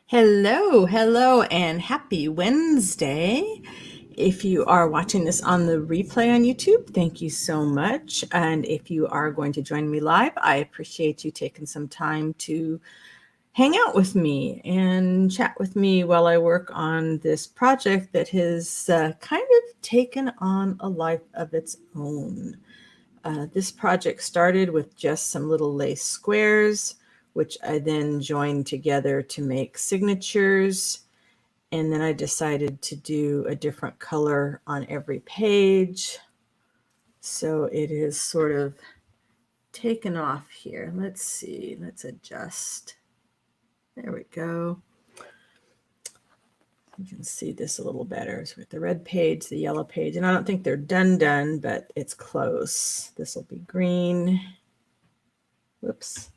Hello, hello, and happy Wednesday. If you are watching this on the replay on YouTube, thank you so much. And if you are going to join me live, I appreciate you taking some time to hang out with me and chat with me while I work on this project that has kind of taken on a life of its own. This project started with just some little lace squares, which I then joined together to make signatures. And then I decided to do a different color on every page. So it is sort of taken off here. Let's see, let's adjust. There we go. You can see this a little better. So with the red page, the yellow page, and I don't think they're done, but it's close. This will be green. Whoops.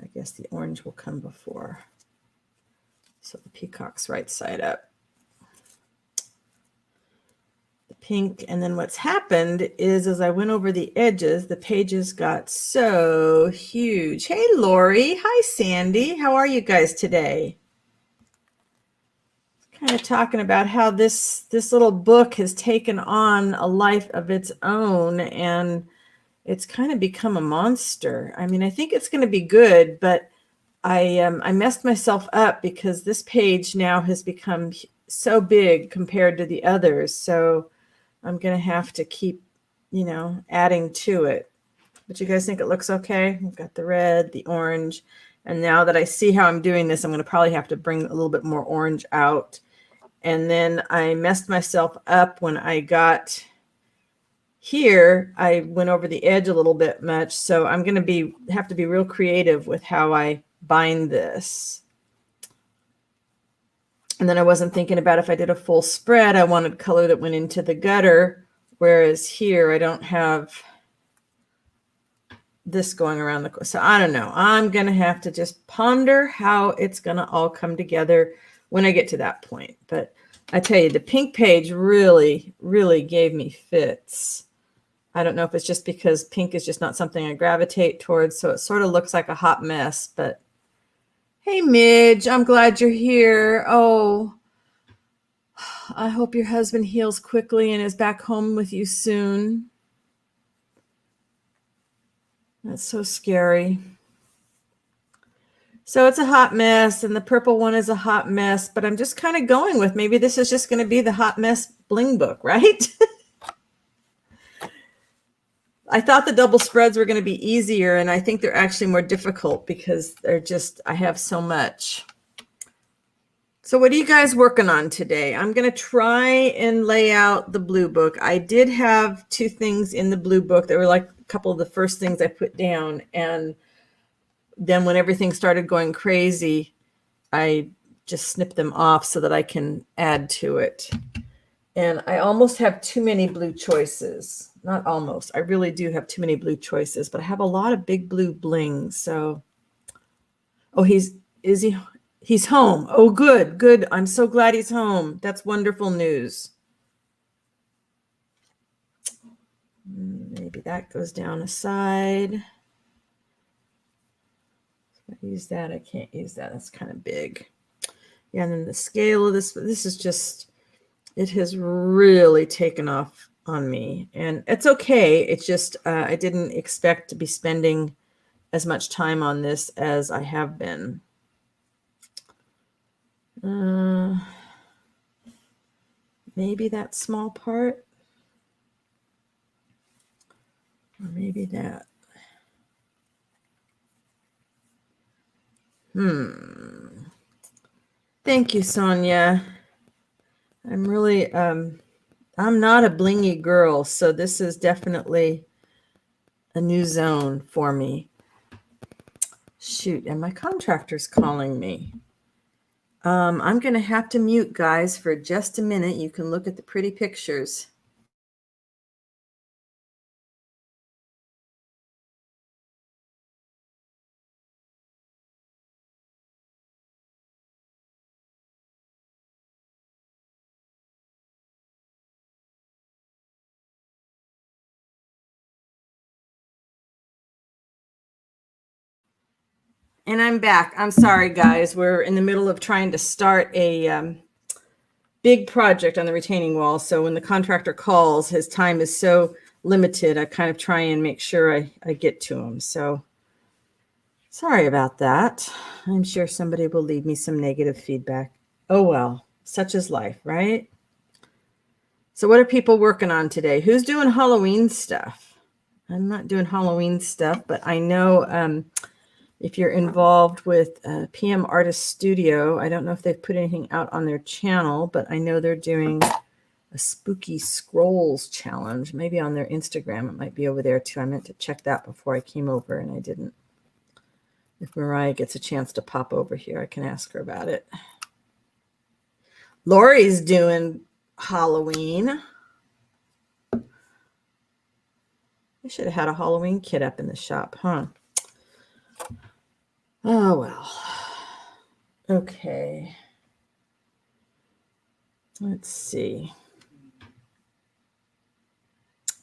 I guess the orange will come before. So the peacock's right side up. The pink, and then what's happened is as I went over the edges, the pages got so huge. Hey, Lori. Hi, Sandy. How are you guys today? Kind of talking about how this little book has taken on a life of its own, and it's kind of become a monster. I mean, I think it's going to be good, but I messed myself up because this page now has become so big compared to the others. So I'm going to have to keep, adding to it. But you guys think it looks okay? We've got the red, the orange. And now that I see how I'm doing this, I'm going to probably have to bring a little bit more orange out. And then I messed myself up when I got here. I went over the edge a little bit much. So I'm going to have to be real creative with how I bind this. And then I wasn't thinking about if I did a full spread, I wanted color that went into the gutter, whereas here I don't have this going around the, so I don't know. I'm going to have to just ponder how it's going to all come together when I get to that point. But I tell you, the pink page really, really gave me fits. I don't know if it's just because pink is just not something I gravitate towards, so it sort of looks like a hot mess. But hey, Midge, I'm glad you're here. Oh, I hope your husband heals quickly and is back home with you soon. That's so scary. So it's a hot mess, and the purple one is a hot mess, but I'm just kind of going with maybe this is just going to be the hot mess bling book, right? I thought the double spreads were going to be easier, and I think they're actually more difficult because I have so much. So what are you guys working on today? I'm going to try and lay out the blue book. I did have two things in the blue book that were like a couple of the first things I put down. And then when everything started going crazy, I just snipped them off so that I can add to it. And I almost have too many blue choices. Not almost. I really do have too many blue choices, but I have a lot of big blue blings. So, oh, he's home. Oh, good, good. I'm so glad he's home. That's wonderful news. Maybe that goes down a side. If I use that, I can't use that. That's kind of big. Yeah, and then the scale of this is just, it has really taken off on me. And it's okay. It's just, I didn't expect to be spending as much time on this as I have been. Maybe that small part. Or maybe that. Thank you, Sonia. I'm really, I'm not a blingy girl, so this is definitely a new zone for me. Shoot, and my contractor's calling me. I'm going to have to mute, guys, for just a minute. You can look at the pretty pictures. And I'm back. I'm sorry, guys. We're in the middle of trying to start a big project on the retaining wall. So when the contractor calls, his time is so limited. I kind of try and make sure I get to him. So sorry about that. I'm sure somebody will leave me some negative feedback. Oh, well, such is life, right? So what are people working on today? Who's doing Halloween stuff? I'm not doing Halloween stuff, but I know if you're involved with PM Artist Studio, I don't know if they've put anything out on their channel, but I know they're doing a spooky scrolls challenge, maybe on their Instagram. It might be over there too. I meant to check that before I came over and I didn't. If Mariah gets a chance to pop over here, I can ask her about it. Lori's doing Halloween. I should have had a Halloween kit up in the shop, huh? Oh, well. Okay. Let's see.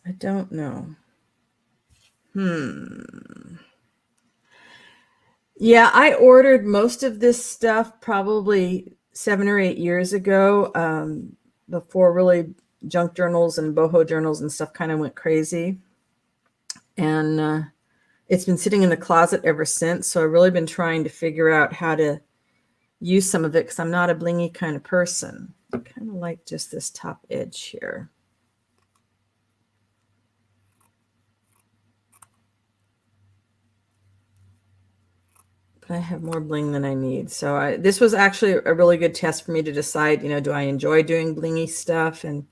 I don't know. Yeah, I ordered most of this stuff probably 7 or 8 years ago, before really junk journals and boho journals and stuff kind of went crazy. And it's been sitting in the closet ever since. So I've really been trying to figure out how to use some of it because I'm not a blingy kind of person. I kind of like just this top edge here. But I have more bling than I need. So this was actually a really good test for me to decide, do I enjoy doing blingy stuff? And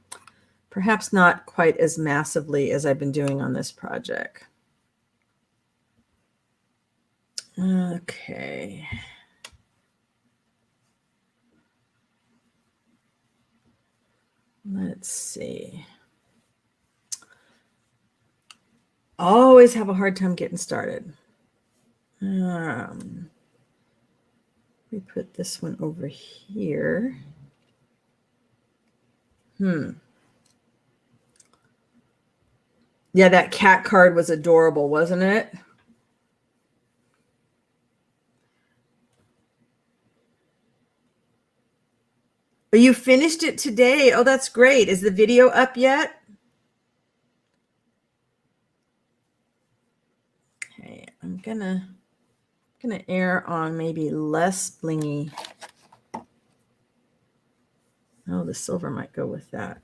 perhaps not quite as massively as I've been doing on this project. Okay. Let's see. Always have a hard time getting started. We put this one over here. Yeah, that cat card was adorable, wasn't it? But you finished it today. Oh, that's great. Is the video up yet? Okay, I'm gonna err on maybe less blingy. Oh, the silver might go with that.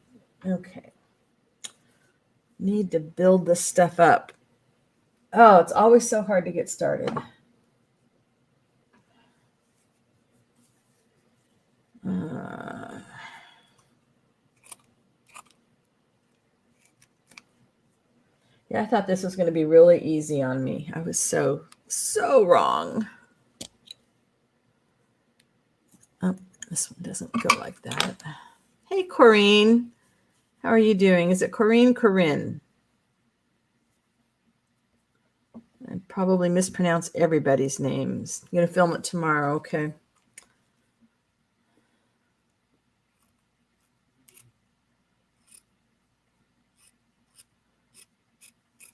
Okay. Need to build this stuff up. Oh, it's always so hard to get started. Yeah, I thought this was going to be really easy on me. I was so wrong. Oh, this one doesn't go like that. Hey, Corrine. How are you doing? Is it Corinne? Corinne. I probably mispronounce everybody's names. I'm going to film it tomorrow, okay?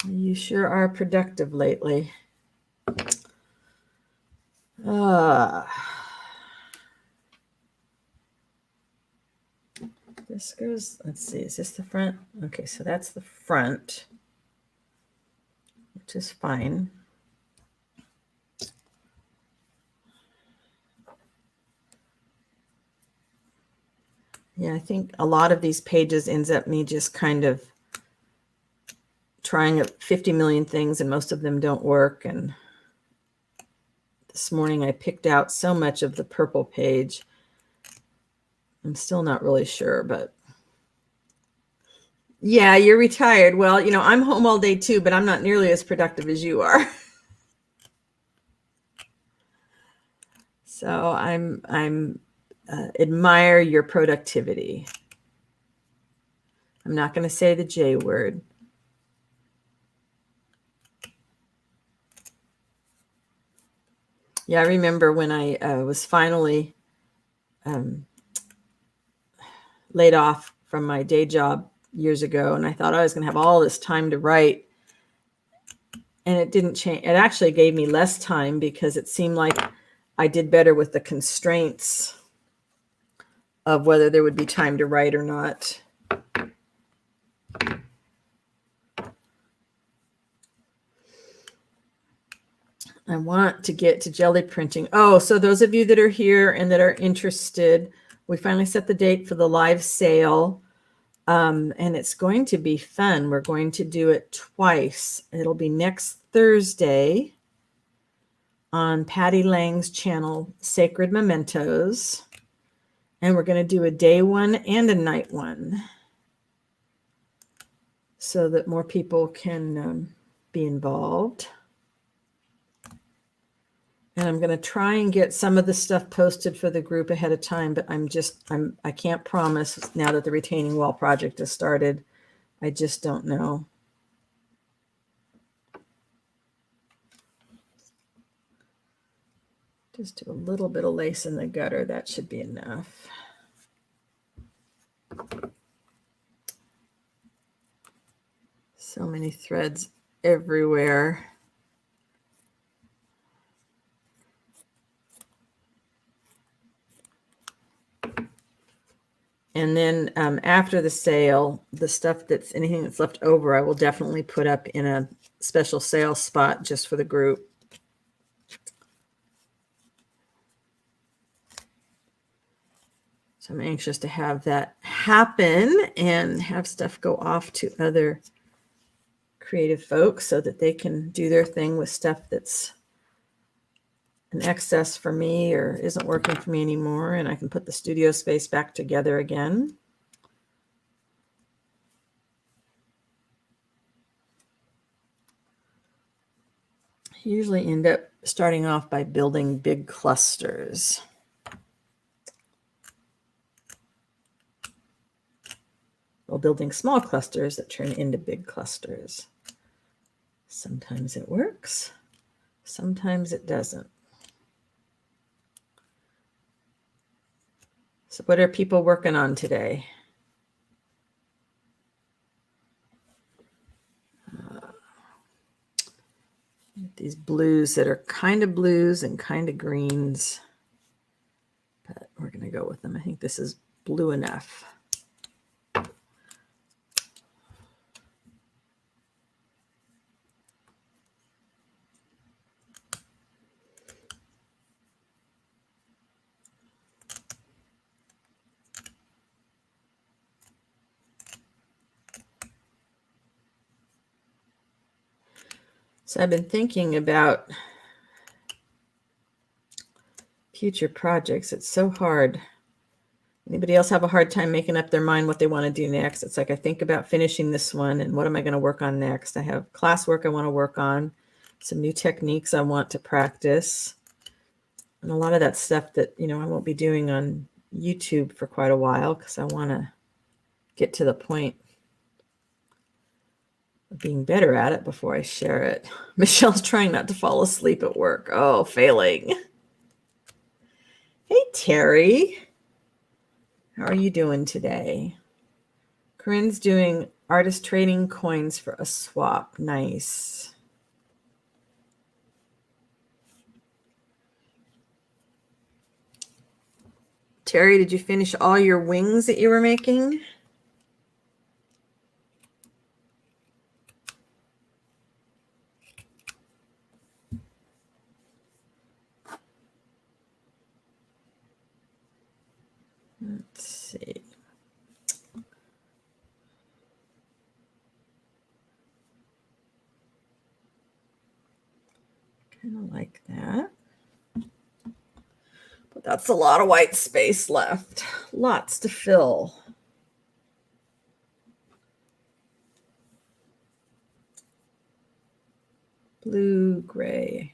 You sure are productive lately. This goes, let's see, is this the front? Okay, so that's the front, which is fine. Yeah, I think a lot of these pages ends up me just kind of trying 50 million things and most of them don't work. And this morning I picked out so much of the purple page. I'm still not really sure, but yeah, you're retired. Well, I'm home all day too, but I'm not nearly as productive as you are. So I'm admire your productivity. I'm not going to say the J word. Yeah, I remember when I was finally laid off from my day job years ago, and I thought I was going to have all this time to write. and it didn't change. It actually gave me less time because it seemed like I did better with the constraints of whether there would be time to write or not. I want to get to jelly printing. Oh, so those of you that are here and that are interested, we finally set the date for the live sale. And it's going to be fun. We're going to do it twice. It'll be next Thursday on Patty Lang's channel, Sacred Mementos. And we're going to do a day one and a night one so that more people can be involved. And I'm going to try and get some of the stuff posted for the group ahead of time, but I can't promise now that the retaining wall project has started. I just don't know. Just do a little bit of lace in the gutter. That should be enough. So many threads everywhere. And then after the sale, the stuff anything that's left over, I will definitely put up in a special sales spot just for the group. So I'm anxious to have that happen and have stuff go off to other creative folks so that they can do their thing with stuff that's an excess for me or isn't working for me anymore, and I can put the studio space back together again. I usually end up starting off by building big clusters. Well, building small clusters that turn into big clusters. Sometimes it works, sometimes it doesn't. So what are people working on today? These blues that are kind of blues and kind of greens, but we're going to go with them. I think this is blue enough. So I've been thinking about future projects. It's so hard. Anybody else have a hard time making up their mind what they want to do next? It's like I think about finishing this one and what am I going to work on next? I have classwork I want to work on, some new techniques I want to practice, and a lot of that stuff that, I won't be doing on YouTube for quite a while because I want to get to the point of being better at it before I share it. Michelle's trying not to fall asleep at work. Oh, failing. Hey, Terry. How are you doing today? Corinne's doing artist trading coins for a swap. Nice. Terry, did you finish all your wings that you were making? Let's see. Kind of like that. But that's a lot of white space left. Lots to fill. Blue, gray.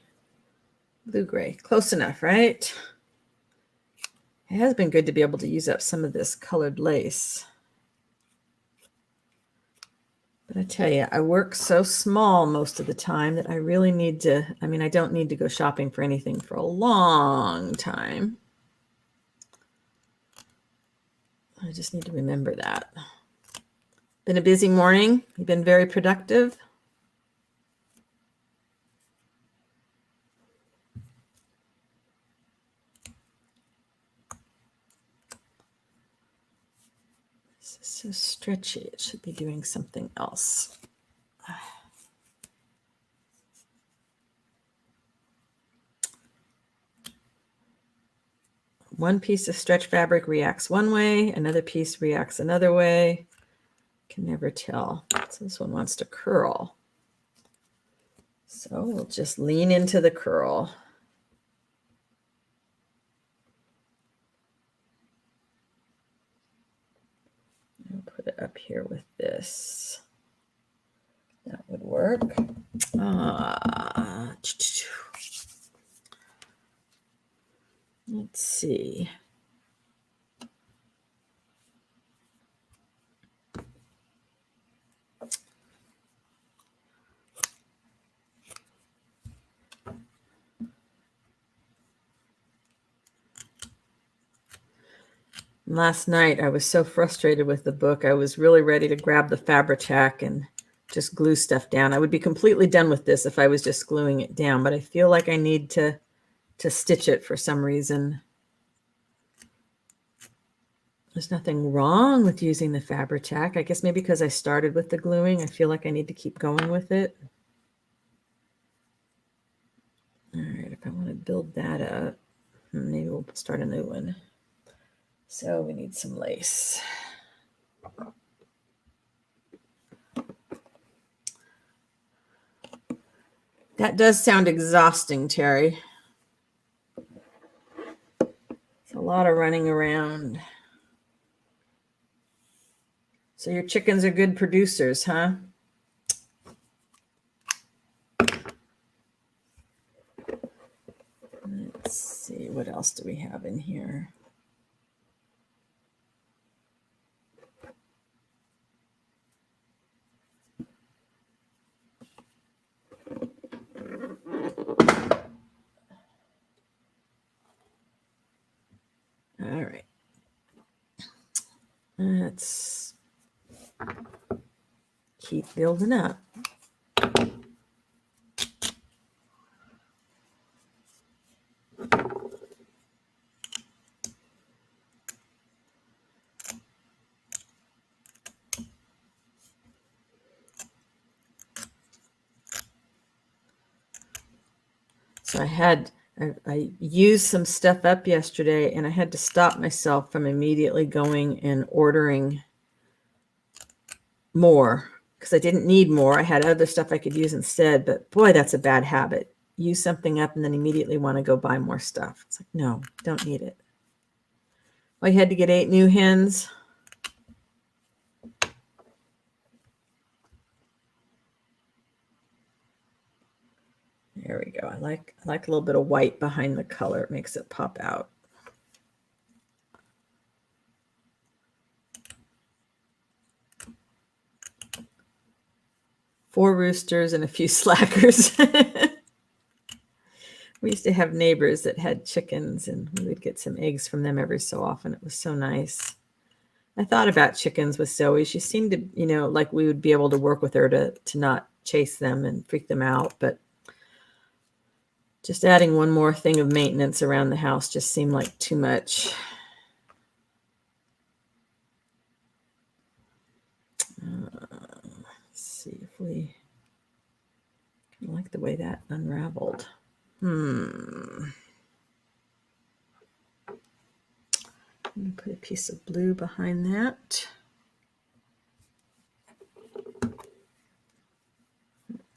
Blue, gray. Close enough, right? It has been good to be able to use up some of this colored lace. But I tell you, I work so small most of the time that I really need to, I don't need to go shopping for anything for a long time. I just need to remember that. Been a busy morning. You've been very productive. So stretchy, it should be doing something else. One piece of stretch fabric reacts one way, another piece reacts another way. Can never tell. So this one wants to curl. So we'll just lean into the curl. I'll put it up here with this. That would work. Let's see. Last night, I was so frustrated with the book. I was really ready to grab the Fabri-Tac and just glue stuff down. I would be completely done with this if I was just gluing it down, but I feel like I need to stitch it for some reason. There's nothing wrong with using the Fabri-Tac. I guess maybe because I started with the gluing, I feel like I need to keep going with it. All right, if I want to build that up, maybe we'll start a new one. So we need some lace. That does sound exhausting, Terry. It's a lot of running around. So your chickens are good producers, huh? Let's see, what else do we have in here? All right. Let's keep building up. So I used some stuff up yesterday, and I had to stop myself from immediately going and ordering more because I didn't need more. I had other stuff I could use instead, but boy, that's a bad habit. Use something up and then immediately want to go buy more stuff. It's like, no, don't need it. Well, you had to get 8 new hens. There we go. I like a little bit of white behind the color. It makes it pop out. Four roosters and a few slackers. We used to have neighbors that had chickens, and we would get some eggs from them every so often. It was so nice. I thought about chickens with Zoe. She seemed to, like we would be able to work with her to not chase them and freak them out, but just adding one more thing of maintenance around the house just seemed like too much. Let's see if we I like the way that unraveled. I'm going to put a piece of blue behind that.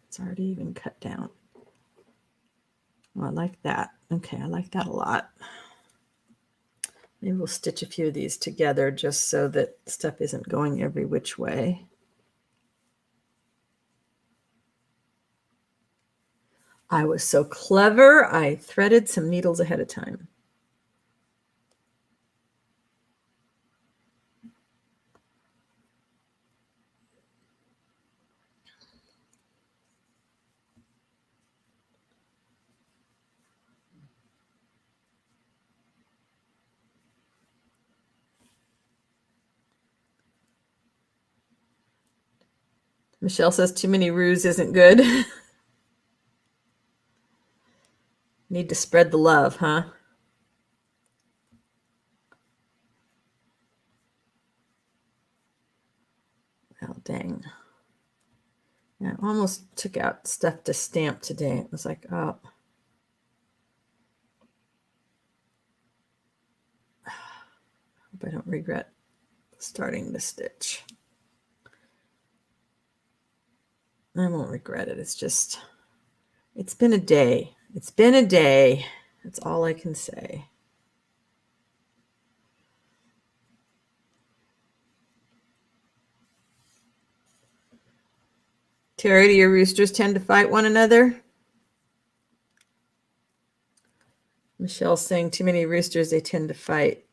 It's already even cut down. Well, I like that. Okay, I like that a lot. Maybe we'll stitch a few of these together just so that stuff isn't going every which way. I was so clever. I threaded some needles ahead of time. Michelle says too many roos isn't good. Need to spread the love, huh? dang. Yeah, I almost took out stuff to stamp today. It was like, oh. Hope I don't regret starting the stitch. I won't regret it. It's just, it's been a day. It's been a day. That's all I can say. Terry, do your roosters tend to fight one another? Michelle's saying too many roosters, they tend to fight.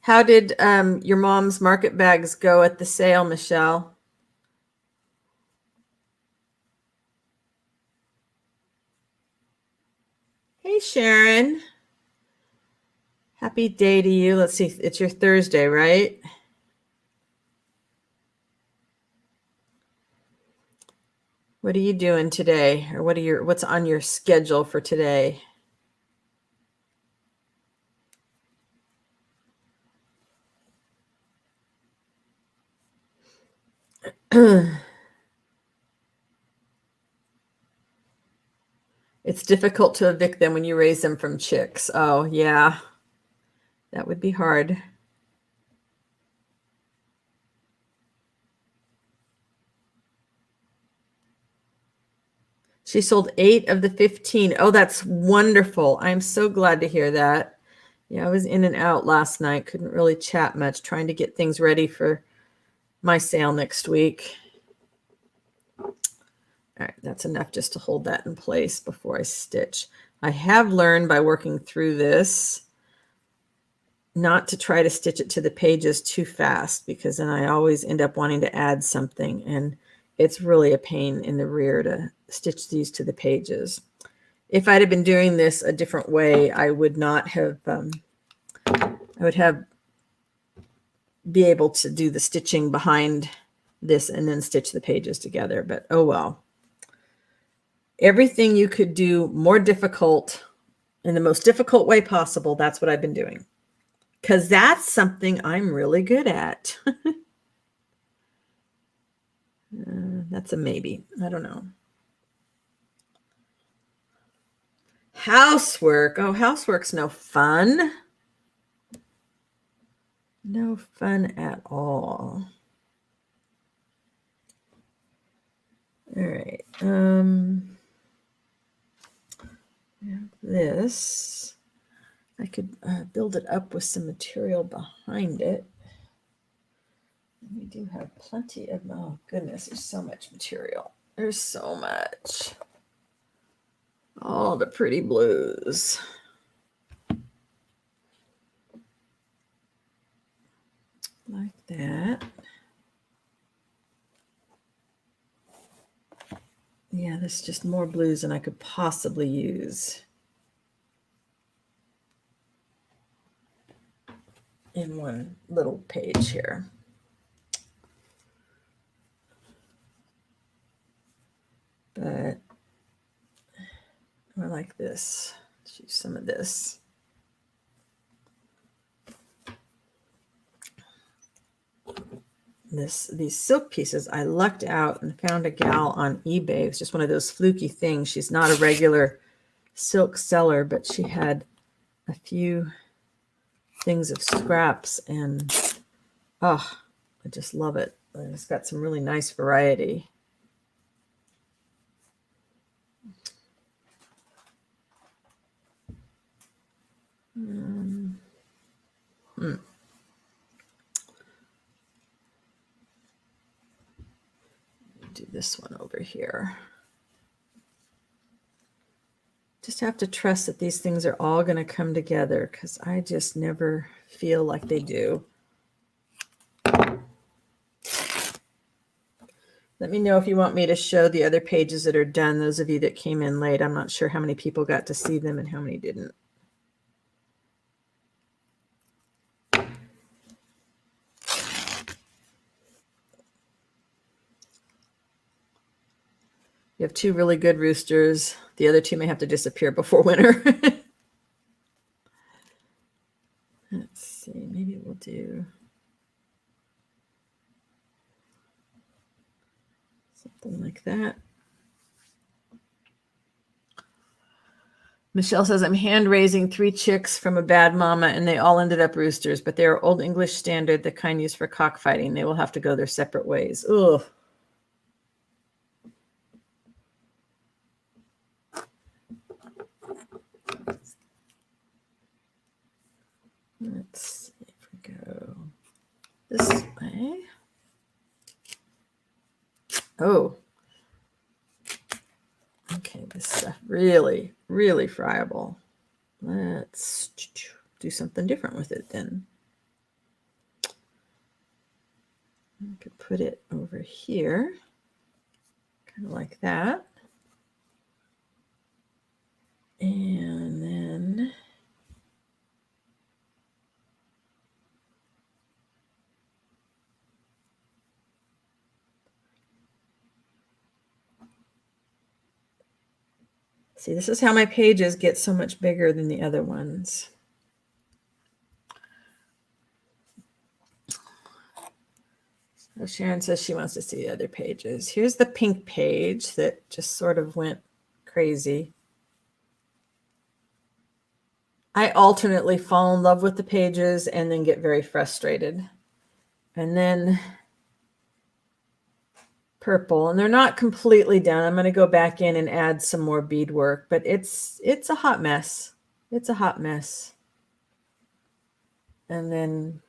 How did your mom's market bags go at the sale, Michelle? Hey, Sharon. Happy day to you. Let's see. It's your Thursday, right? What are you doing today? Or what's on your schedule for today? It's difficult to evict them when you raise them from chicks. Oh, yeah. That would be hard. She sold 8 of the 15. Oh, that's wonderful. I'm so glad to hear that. Yeah, I was in and out last night. Couldn't really chat much, trying to get things ready for my sale next week. All right, that's enough just to hold that in place before I stitch. I have learned by working through this not to try to stitch it to the pages too fast, because then I always end up wanting to add something, and it's really a pain in the rear to stitch these to the pages. If I'd have been doing this a different way, I would not have, I would have be able to do the stitching behind this and then stitch the pages together, but oh well. Everything you could do more difficult in the most difficult way possible, that's what I've been doing, because that's something I'm really good at. That's a maybe. I don't know. Housework. Oh, housework's no fun. No fun at all. All right. This, I could build it up with some material behind it. We do have plenty of, oh goodness, there's so much material. There's so much. All the pretty blues. Like that. Yeah, there's just more blues than I could possibly use in one little page here. But I like this. Let's use some of this. These silk pieces, I lucked out and found a gal on eBay. It's just one of those fluky things. She's not a regular silk seller, but she had a few things of scraps, and oh, I just love it. It's got some really nice variety. Do this one over here. Just have to trust that these things are all going to come together, because I just never feel like they do. Let me know if you want me to show the other pages that are done. Those of you that came in late, I'm not sure how many people got to see them and how many didn't. You have 2 really good roosters. The other 2 may have to disappear before winter. do something like that. Michelle says, I'm hand raising 3 chicks from a bad mama, and they all ended up roosters, but they are Old English standard, the kind used for cockfighting. They will have to go their separate ways. Ugh. Let's see if we go this way. Oh. Okay, this stuff really, really friable. Let's do something different with it then. I could put it over here, kind of like that. And then see, this is how my pages get so much bigger than the other ones. So Sharon says she wants to see the other pages. Here's the pink page that just sort of went crazy. I alternately fall in love with the pages and then get very frustrated. And then purple, and they're not completely done. I'm going to go back in and add some more beadwork, but it's a hot mess. It's a hot mess. And then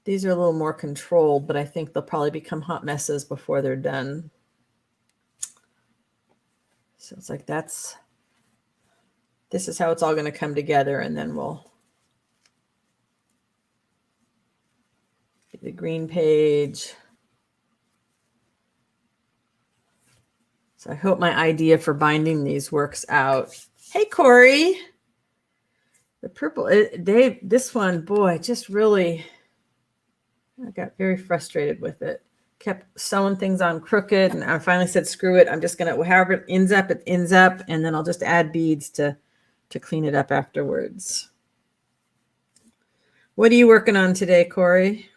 these are a little more controlled, but I think they'll probably become hot messes before they're done. So it's like this is how it's all going to come together, and then we'll get the green page. So I hope my idea for binding these works out. Hey, Corey. The purple, this one, boy, just really, I got very frustrated with it. Kept sewing things on crooked, and I finally said, screw it. I'm just going to, however it ends up, and then I'll just add beads to clean it up afterwards. What are you working on today, Corey?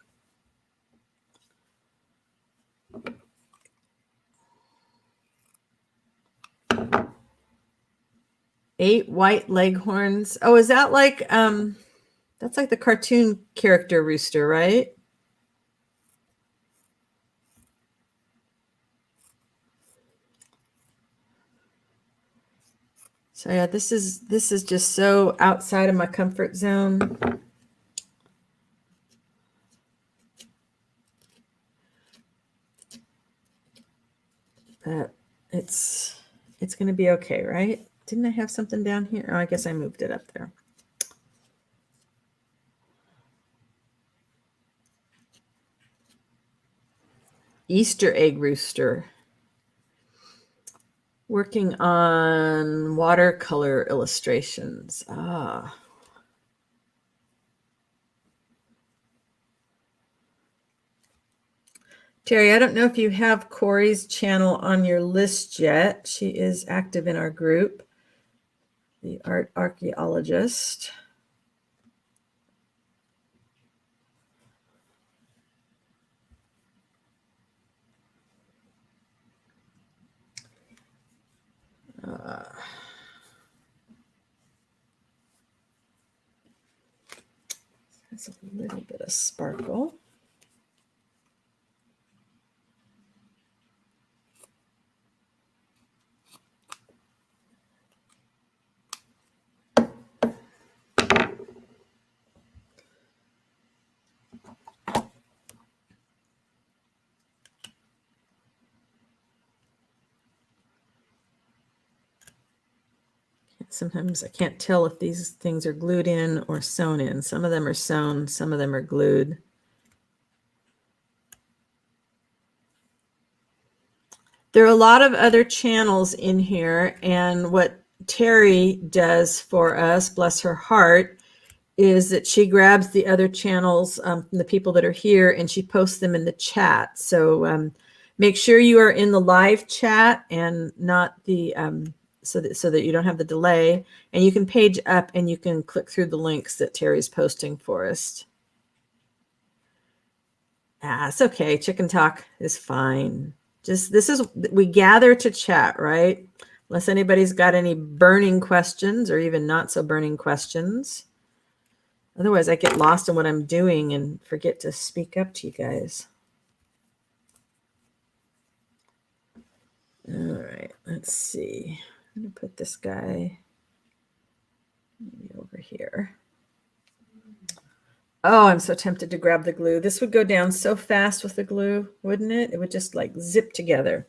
Eight white leghorns. Oh, is that like, that's like the cartoon character rooster, right? So yeah, this is just so outside of my comfort zone. But it's going to be okay, right? Didn't I have something down here? Oh, I guess I moved it up there. Easter egg rooster. Working on watercolor illustrations. Ah. Terry, I don't know if you have Corey's channel on your list yet. She is active in our group, the Art Archaeologist. There's a little bit of sparkle. Sometimes I can't tell if these things are glued in or sewn in. Some of them are sewn, some of them are glued. There are a lot of other channels in here, and what Terry does for us, bless her heart, is that she grabs the other channels from the people that are here and she posts them in the chat. So make sure you are in the live chat and not the so that you don't have the delay, and you can page up and you can click through the links that Terry's posting for us. Ah, it's okay. Chicken talk is fine. We gather to chat, right? Unless anybody's got any burning questions or even not so burning questions. Otherwise, I get lost in what I'm doing and forget to speak up to you guys. All right, let's see. I'm going to put this guy maybe over here. Oh, I'm so tempted to grab the glue. This would go down so fast with the glue, wouldn't it? It would just like zip together.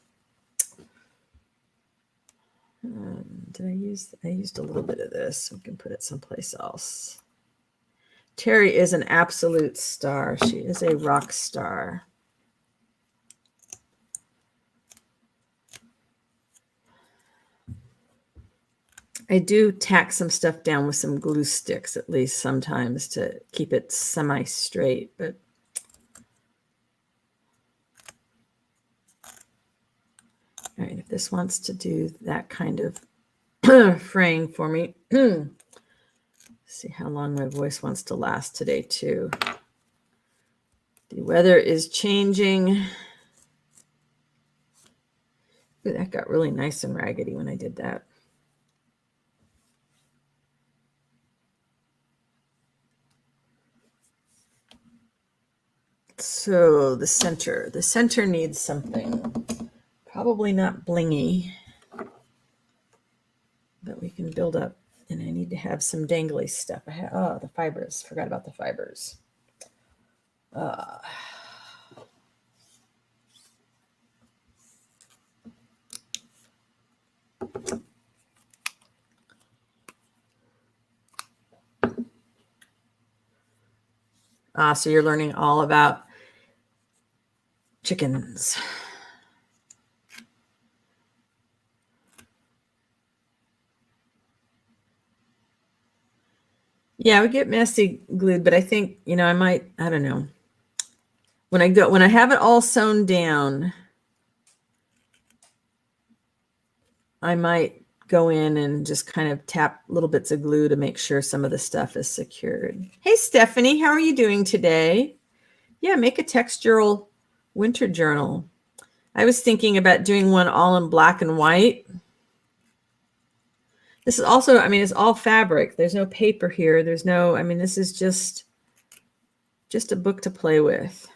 Did I used a little bit of this. We can put it someplace else. Terry is an absolute star. She is a rock star. I do tack some stuff down with some glue sticks at least sometimes to keep it semi-straight, but all right, if this wants to do that kind of fraying for me, see how long my voice wants to last today too. The weather is changing. Ooh, that got really nice and raggedy when I did that. So the center needs something. Probably not blingy, but we can build up. And I need to have some dangly stuff. Oh, the fibers. Forgot about the fibers. So you're learning all about chickens. Yeah, we get messy glued, but I think, I don't know. When I have it all sewn down, I might go in and just kind of tap little bits of glue to make sure some of the stuff is secured. Hey, Stephanie, how are you doing today? Yeah, make a textural winter journal. I was thinking about doing one all in black and white. This is also, it's all fabric. There's no paper here. There's no, this is just a book to play with.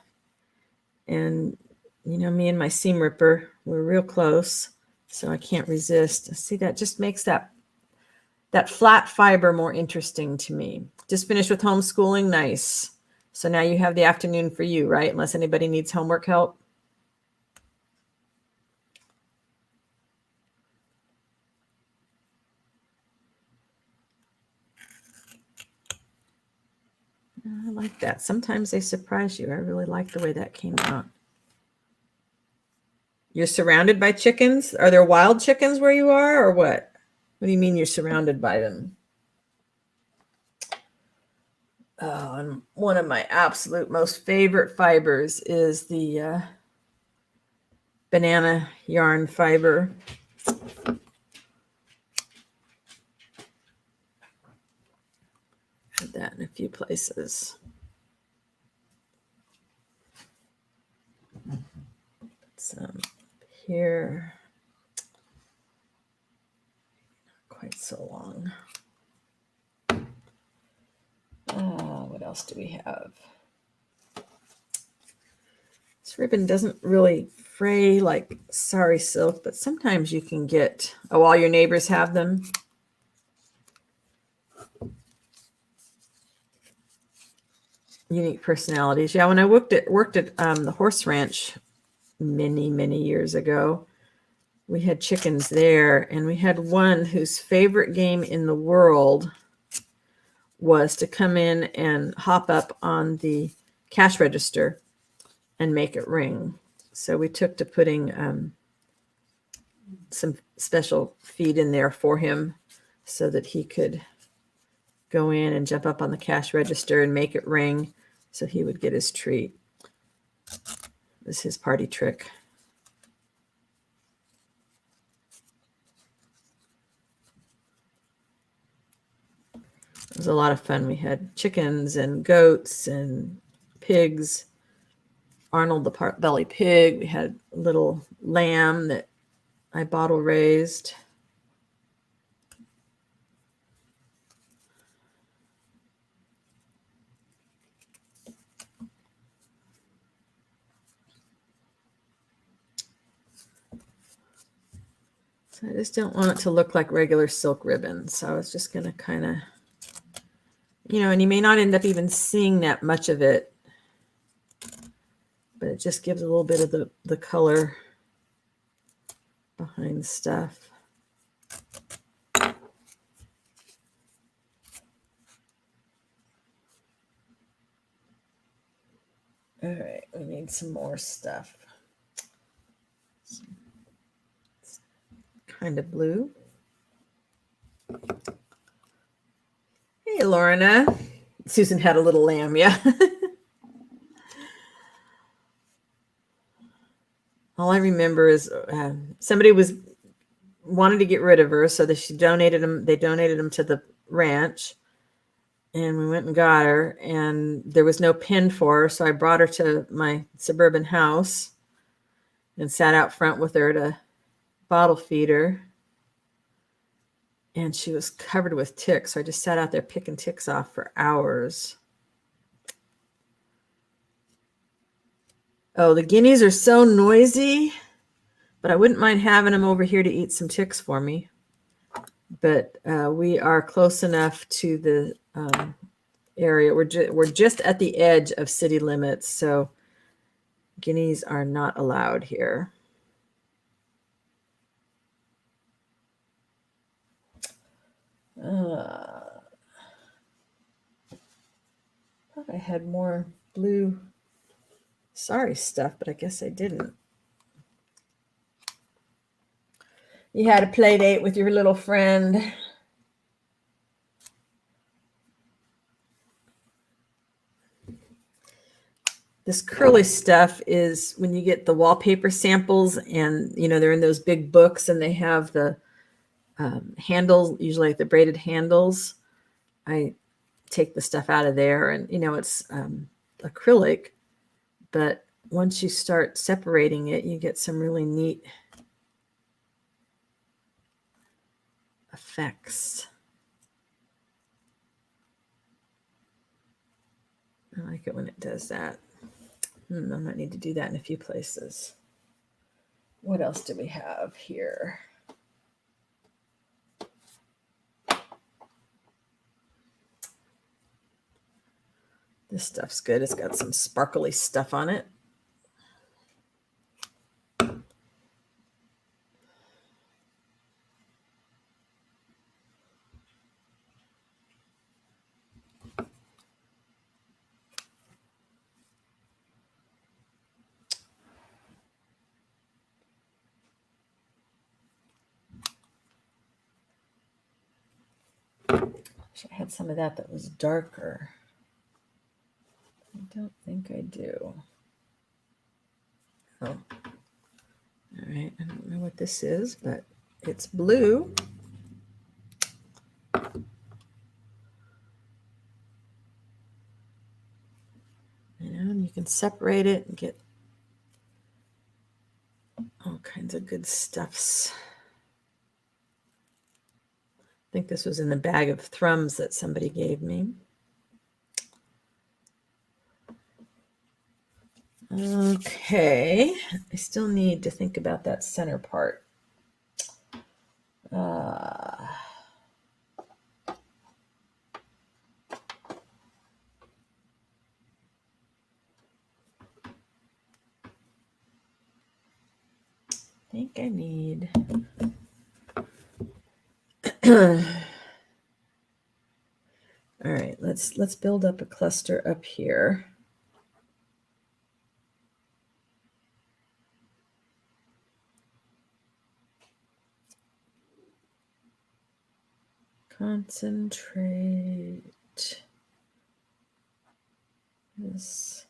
And, me and my seam ripper, we're real close, so I can't resist. See, that just makes that flat fiber more interesting to me. Just finished with homeschooling. Nice. So now you have the afternoon for you, right? Unless anybody needs homework help. I like that. Sometimes they surprise you. I really like the way that came out. You're surrounded by chickens? Are there wild chickens where you are, or what? What do you mean you're surrounded by them? Oh, and one of my absolute most favorite fibers is the banana yarn fiber. Put that in a few places. Some here. Not quite so long. What else do we have? This ribbon doesn't really fray like sari silk, but sometimes you can get, all your neighbors have them. Unique personalities. Yeah, when I worked at the horse ranch many years ago, we had chickens there, and we had one whose favorite game in the world was to come in and hop up on the cash register and make it ring. So we took to putting some special feed in there for him so that he could go in and jump up on the cash register and make it ring so he would get his treat. It was his party trick. It was a lot of fun. We had chickens and goats and pigs. Arnold the Potbelly Pig. We had a little lamb that I bottle raised. So I just don't want it to look like regular silk ribbon. So I was just going to kind of, and you may not end up even seeing that much of it, but it just gives a little bit of the color behind stuff. All right, we need some more stuff. Kind of blue. Hey, Lorna. Susan had a little lamb, yeah. All I remember is somebody wanted to get rid of her, so that she donated them. They donated them to the ranch, and we went and got her. And there was no pin for her, so I brought her to my suburban house and sat out front with her to bottle feed her. And she was covered with ticks, so I just sat out there picking ticks off for hours. Oh, the guineas are so noisy, but I wouldn't mind having them over here to eat some ticks for me. But we are close enough to the area. We're just at the edge of city limits, so guineas are not allowed here. Thought I had more blue sorry stuff, but I guess I didn't. You had a play date with your little friend. This curly stuff is when you get the wallpaper samples, and they're in those big books, and they have the handles, usually like the braided handles. I take the stuff out of there, and it's acrylic, but once you start separating it, you get some really neat effects. I like it when it does that. I might need to do that in a few places. What else do we have here? This stuff's good. It's got some sparkly stuff on it. I had some of that was darker. I don't think I do. Oh, all right. I don't know what this is, but it's blue. And you can separate it and get all kinds of good stuffs. I think this was in the bag of thrums that somebody gave me. Okay, I still need to think about that center part. I think I need all right, let's build up a cluster up here. Concentrate this.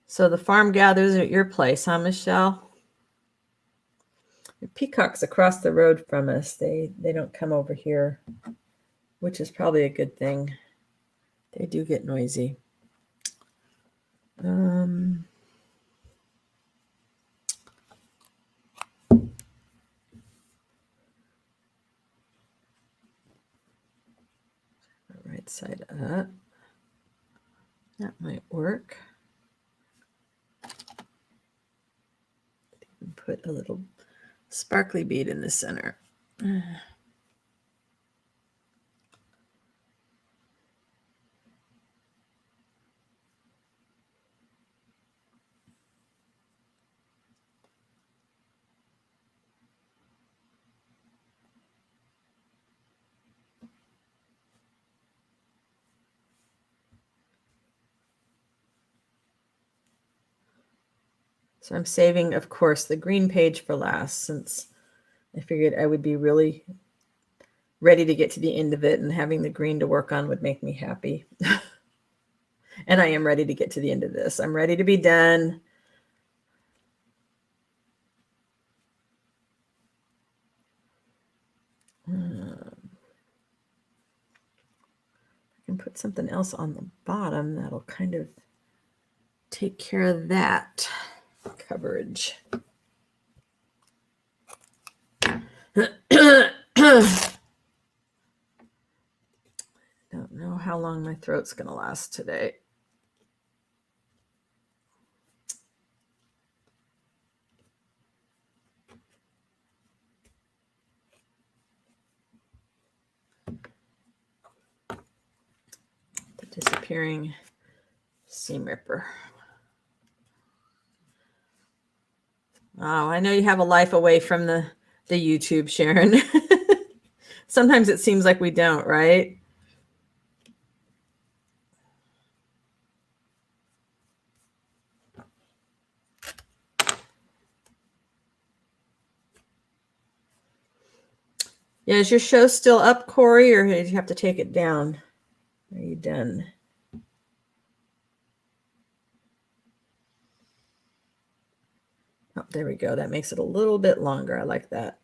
So the farm gathers at your place, huh, Michelle? The peacocks across the road from us, they don't come over here, which is probably a good thing. They do get noisy. Right side up. That might work. Put a little sparkly bead in the center. So I'm saving, of course, the green page for last, since I figured I would be really ready to get to the end of it, and having the green to work on would make me happy. And I am ready to get to the end of this. I'm ready to be done. I can put something else on the bottom that'll kind of take care of that coverage. Don't know how long my throat's going to last today. The disappearing seam ripper. Oh, I know you have a life away from the YouTube, Sharon. Sometimes it seems like we don't, right? Yeah, is your show still up, Corey, or did you have to take it down? Are you done? Oh, there we go. That makes it a little bit longer. I like that.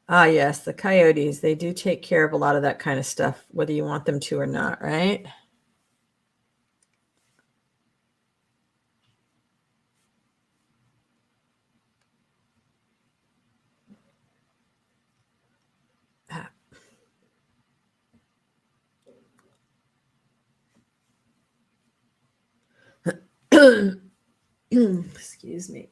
Ah, yes, the coyotes, they do take care of a lot of that kind of stuff, whether you want them to or not, right? Excuse me.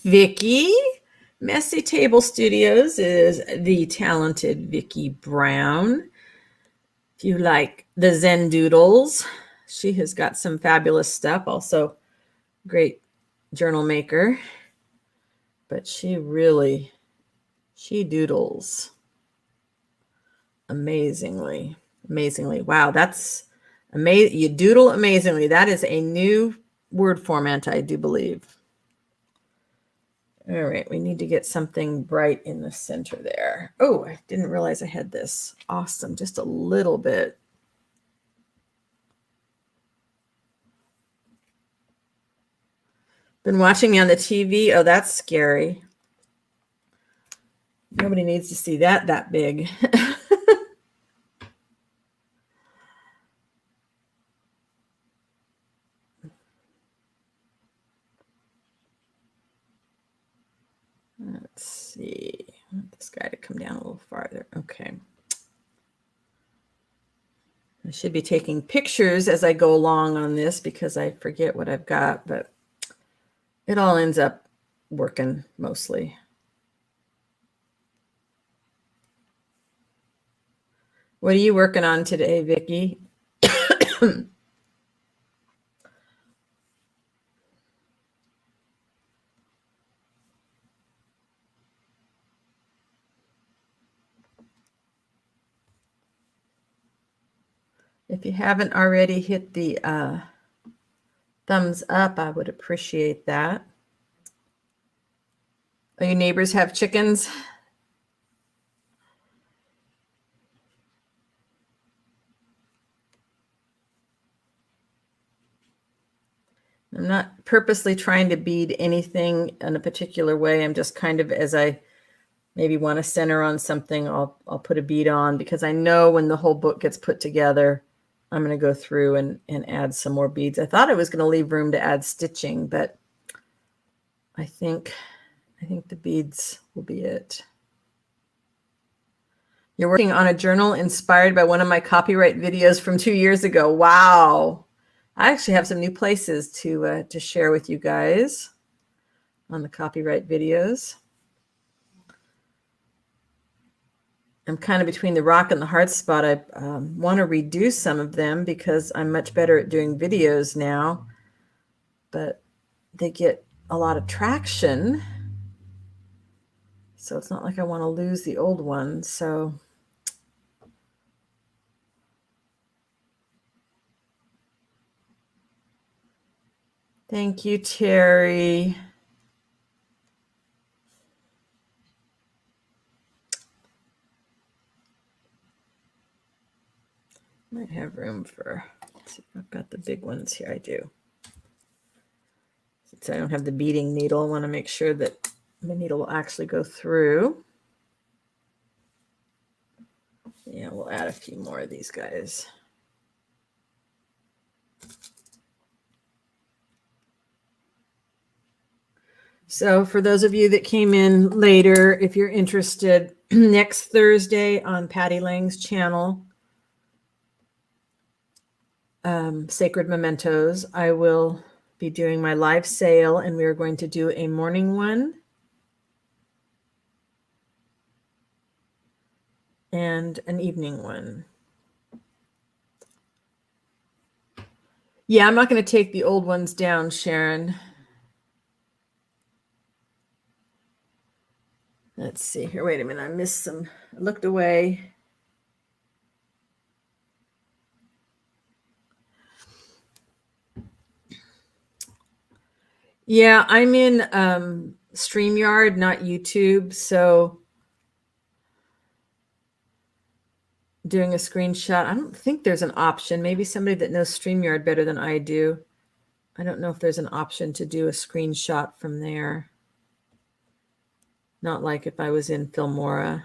Vicki. Messy Table Studios is the talented Vicki Brown. If you like the Zen Doodles, she has got some fabulous stuff. Also, great journal maker. But she doodles amazingly. Wow, that's amazing. You doodle amazingly. That is a new word format, I do believe. All right, we need to get something bright in the center there. Oh, I didn't realize I had this. Awesome, just a little bit. Been watching me on the TV. Oh, that's scary. Nobody needs to see that big. Let's see. I want this guy to come down a little farther. Okay. I should be taking pictures as I go along on this because I forget what I've got, but it all ends up working mostly. What are you working on today, Vicki? If you haven't already hit the thumbs up, I would appreciate that. Oh, your neighbors have chickens? I'm not purposely trying to bead anything in a particular way. I'm just kind of, as I maybe want to center on something, I'll put a bead on, because I know when the whole book gets put together, I'm going to go through and add some more beads. I thought I was going to leave room to add stitching, but I think the beads will be it. You're working on a journal inspired by one of my copyright videos from 2 years ago. Wow. I actually have some new places to share with you guys on the copyright videos. I'm kind of between the rock and the hard spot. I want to redo some of them because I'm much better at doing videos now, but they get a lot of traction. So it's not like I want to lose the old ones. So thank you, Terry. Might have room for, let's see if I've got the big ones here. I do. Since I don't have the beading needle, I want to make sure that the needle will actually go through. Yeah, we'll add a few more of these guys. So for those of you that came in later, if you're interested, next Thursday on Patty Lang's channel, Sacred Mementos, I will be doing my live sale, and we are going to do a morning one and an evening one. Yeah, I'm not going to take the old ones down, Sharon. Let's see here. Wait a minute. I missed some. I looked away. Yeah, I'm in StreamYard, not YouTube. So doing a screenshot, I don't think there's an option. Maybe somebody that knows StreamYard better than I do. I don't know if there's an option to do a screenshot from there. Not like if I was in Filmora.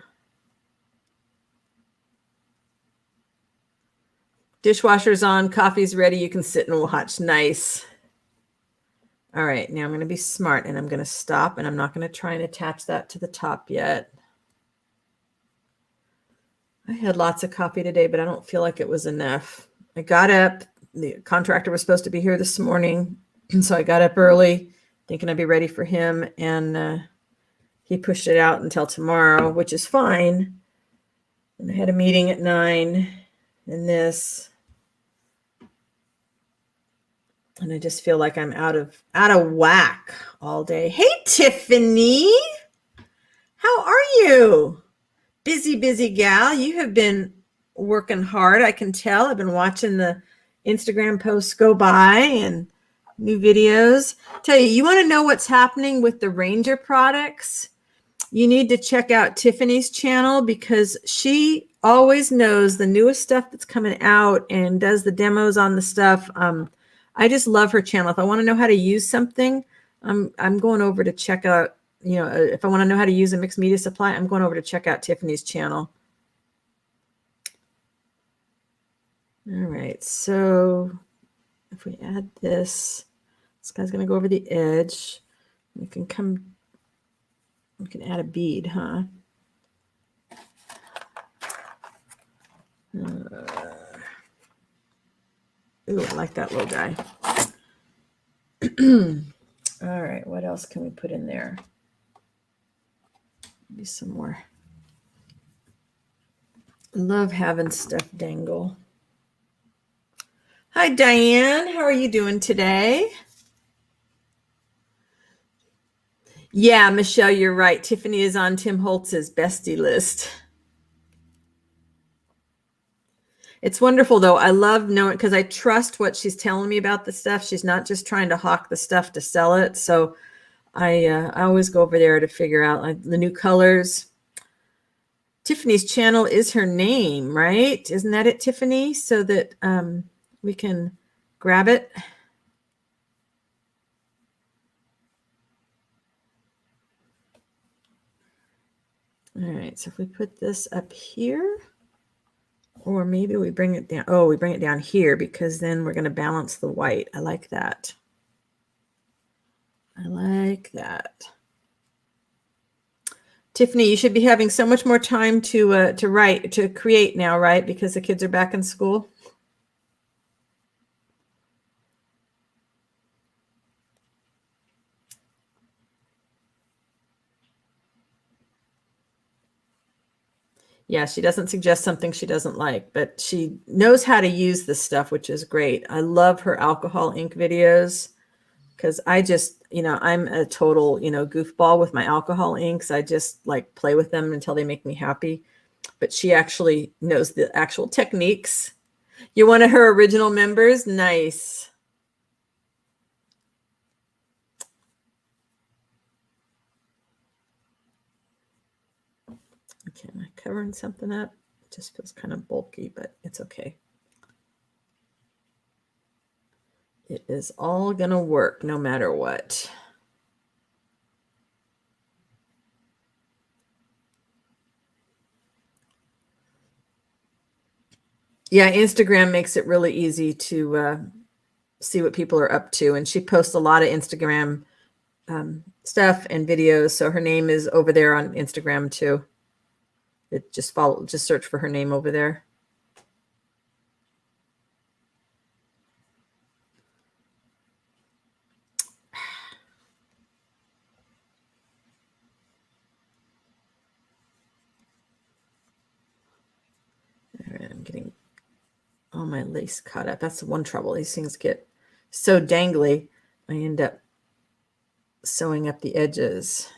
Dishwasher's on, coffee's ready, you can sit and watch. Nice. All right, now I'm going to be smart, and I'm going to stop, and I'm not going to try and attach that to the top yet. I had lots of coffee today, but I don't feel like it was enough. I got up. The contractor was supposed to be here this morning, and so I got up early thinking I'd be ready for him, and he pushed it out until tomorrow, which is fine. And I had a meeting at 9 and this. And I just feel like I'm out of whack all day. Hey, Tiffany. How are you? Busy gal. You have been working hard. I can tell. I've been watching the Instagram posts go by and new videos. Tell you, you want to know what's happening with the Ranger products? You need to check out Tiffany's channel, because she always knows the newest stuff that's coming out and does the demos on the stuff. I just love her channel. If I want to know how to use something, I'm going over to check out, if I want to know how to use a mixed media supply, I'm going over to check out Tiffany's channel. All right. So if we add this guy's going to go over the edge. We can add a bead, huh? Ooh, I like that little guy. All right, what else can we put in there? Maybe some more. I love having stuff dangle. Hi, Diane. How are you doing today? Yeah, Michelle, you're right. Tiffany is on Tim Holtz's bestie list. It's wonderful, though. I love knowing, because I trust what she's telling me about the stuff. She's not just trying to hawk the stuff to sell it. So I always go over there to figure out the new colors. Tiffany's channel is her name, right? Isn't that it, Tiffany? So that we can grab it. All right, so if we put this up here, or maybe we bring it down. Oh, we bring it down here because then we're going to balance the white. I like that. I like that. Tiffany, you should be having so much more time to create now, right? Because the kids are back in school. Yeah, she doesn't suggest something she doesn't like, but she knows how to use this stuff, which is great. I love her alcohol ink videos because I just, I'm a total, goofball with my alcohol inks. I just like play with them until they make me happy. But she actually knows the actual techniques. You're one of her original members? Nice. Okay, am I covering something up? It just feels kind of bulky, but it's okay. It is all gonna work no matter what. Yeah, Instagram makes it really easy to see what people are up to. And she posts a lot of Instagram stuff and videos. So her name is over there on Instagram too. Just search for her name over there. All right, I'm getting all my lace caught up. That's the one trouble. These things get so dangly. I end up sewing up the edges.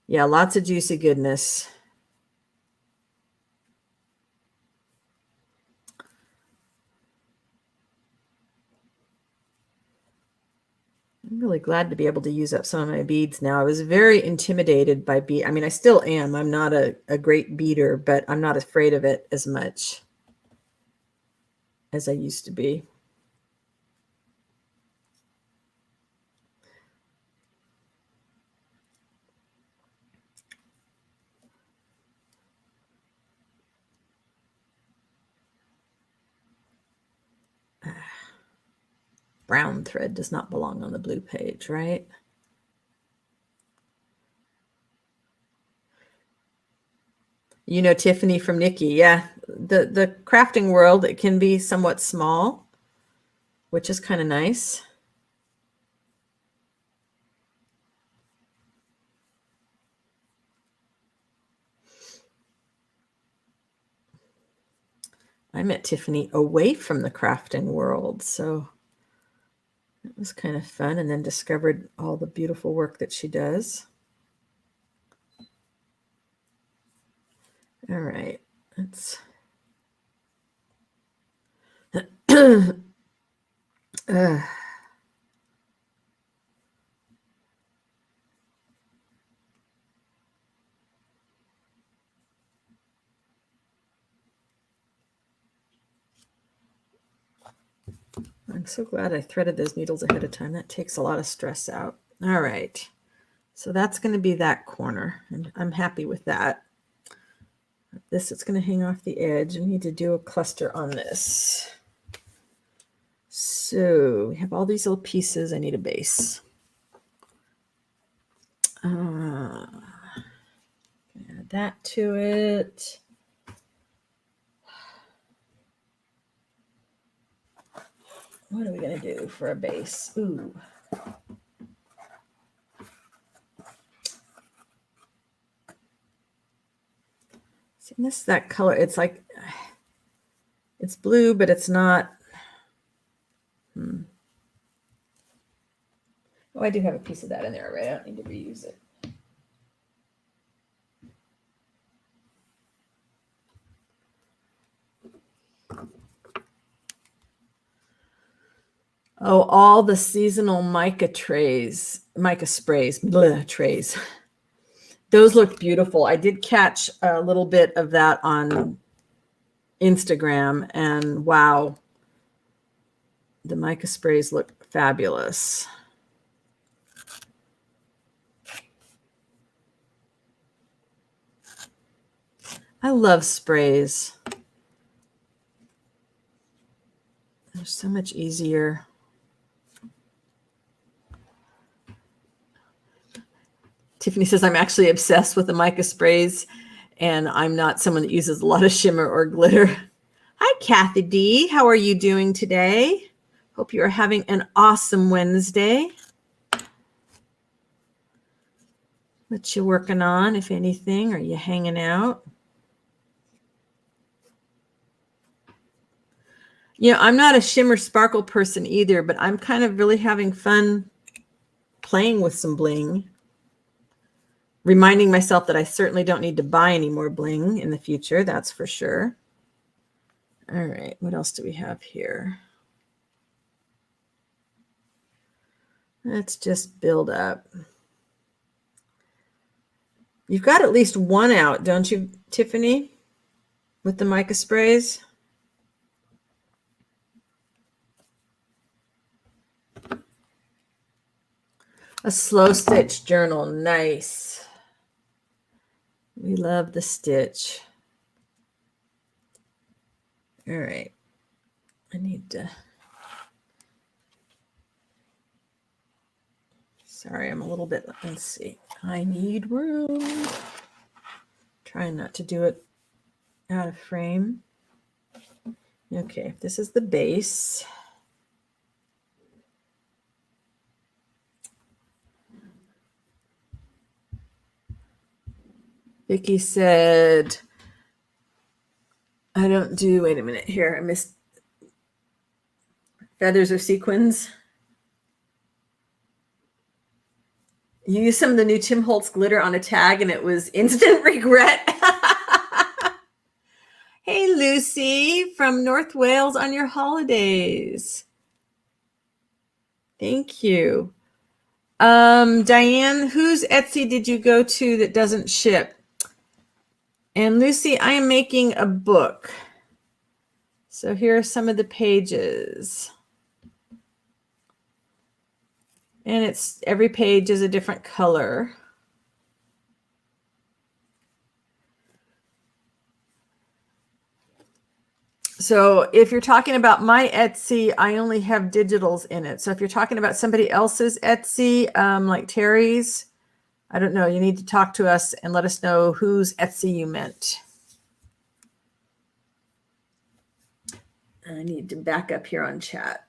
Yeah, lots of juicy goodness. I'm really glad to be able to use up some of my beads now. I was very intimidated by bead. I mean, I still am. I'm not a great beader, but I'm not afraid of it as much as I used to be. Brown thread does not belong on the blue page, right? You know Tiffany from Nikki. Yeah, the crafting world, it can be somewhat small, which is kind of nice. I met Tiffany away from the crafting world, so it was kind of fun, and then discovered all the beautiful work that she does. All right, let's I'm so glad I threaded those needles ahead of time. That takes a lot of stress out. All right, so that's going to be that corner, and I'm happy with that. This is going to hang off the edge. I need to do a cluster on this. So we have all these little pieces. I need a base. Add that to it. What are we going to do for a base? Ooh. See, this that color. It's like it's blue, but it's not. Oh, I do have a piece of that in there already. I don't need to reuse it. Oh, all the seasonal mica sprays, trays. Those look beautiful. I did catch a little bit of that on Instagram, and wow, the mica sprays look fabulous. I love sprays. They're so much easier. Tiffany says, I'm actually obsessed with the mica sprays, and I'm not someone that uses a lot of shimmer or glitter. Hi, Kathy D. How are you doing today? Hope you are having an awesome Wednesday. What you working on, if anything? Are you hanging out? I'm not a shimmer sparkle person either, but I'm kind of really having fun playing with some bling. Reminding myself that I certainly don't need to buy any more bling in the future, that's for sure. All right, what else do we have here? Let's just build up. You've got at least one out, don't you, Tiffany, with the mica sprays? A slow stitch journal, nice. We love the stitch. All right, I need to... Sorry, I'm a little bit, let's see. I need room. Trying not to do it out of frame. Okay, this is the base. Vicki said, I don't do, wait a minute here, I missed feathers or sequins. You used some of the new Tim Holtz glitter on a tag and it was instant regret. Hey, Lucy from North Wales on your holidays. Thank you. Diane, whose Etsy did you go to that doesn't ship? And Lucy, I am making a book. So here are some of the pages. And every page is a different color. So if you're talking about my Etsy, I only have digitals in it. So if you're talking about somebody else's Etsy, like Terry's, I don't know, you need to talk to us and let us know whose Etsy you meant. I need to back up here on chat.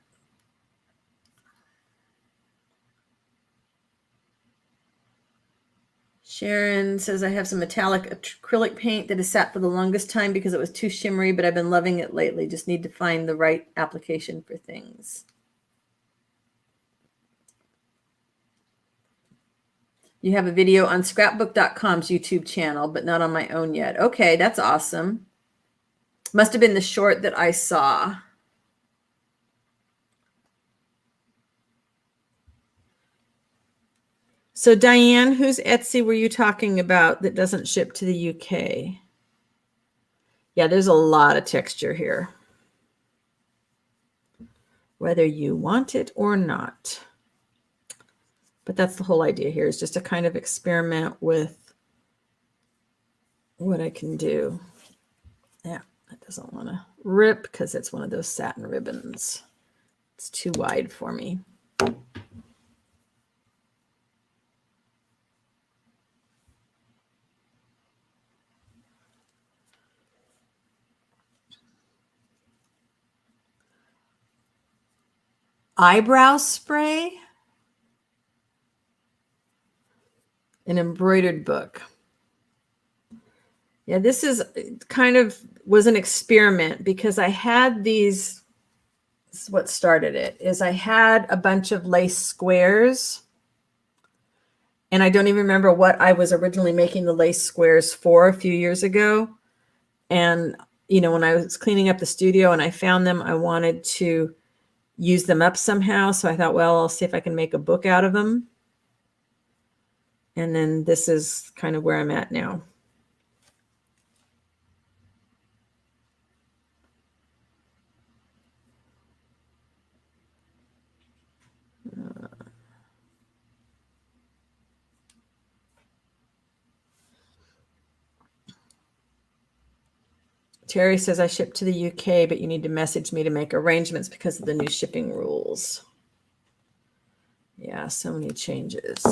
Sharon says, I have some metallic acrylic paint that has sat for the longest time because it was too shimmery, but I've been loving it lately. Just need to find the right application for things. You have a video on scrapbook.com's YouTube channel, but not on my own yet. Okay, that's awesome. Must have been the short that I saw. So Diane, whose Etsy were you talking about that doesn't ship to the UK? Yeah, there's a lot of texture here, whether you want it or not. But that's the whole idea here, is just to kind of experiment with what I can do. Yeah, that doesn't want to rip because it's one of those satin ribbons. It's too wide for me. Eyebrow spray. An embroidered book. Yeah, this is kind of was an experiment because I had these, this is what started it, is I had a bunch of lace squares. And I don't even remember what I was originally making the lace squares for a few years ago. And, when I was cleaning up the studio and I found them, I wanted to use them up somehow. So I thought, well, I'll see if I can make a book out of them. And then this is kind of where I'm at now. Terry says I ship to the UK, but you need to message me to make arrangements because of the new shipping rules. Yeah, so many changes.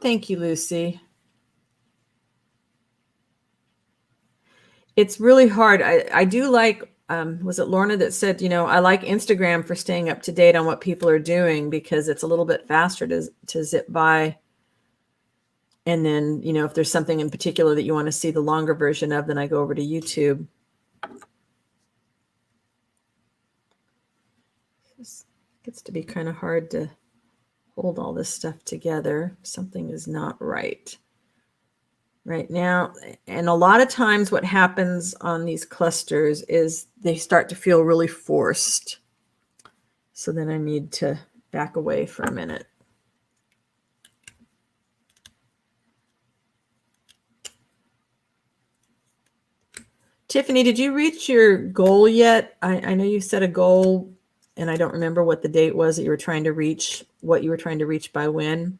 Thank you, Lucy. It's really hard. I do like, was it Lorna that said, I like Instagram for staying up to date on what people are doing because it's a little bit faster to zip by. And then, if there's something in particular that you want to see the longer version of, then I go over to YouTube. It gets to be kind of hard to hold all this stuff together. Something is not right now. And a lot of times what happens on these clusters is they start to feel really forced. So then I need to back away for a minute. Tiffany, did you reach your goal yet? I know you set a goal, and I don't remember what the date was that you were trying to reach, what you were trying to reach by when.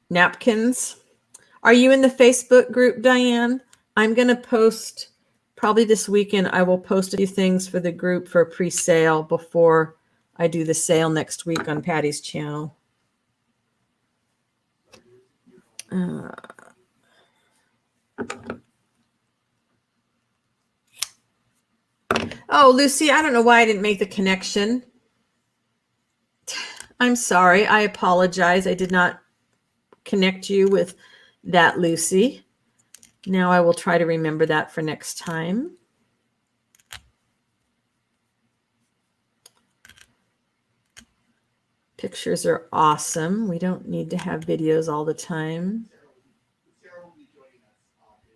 Napkins. Are you in the Facebook group, Diane? I'm going to post, probably this weekend, I will post a few things for the group for a pre-sale before I do the sale next week on Patty's channel. Oh, Lucy, I don't know why I didn't make the connection. I'm sorry. I apologize. I did not connect you with that, Lucy. Now I will try to remember that for next time. Pictures are awesome. We don't need to have videos all the time.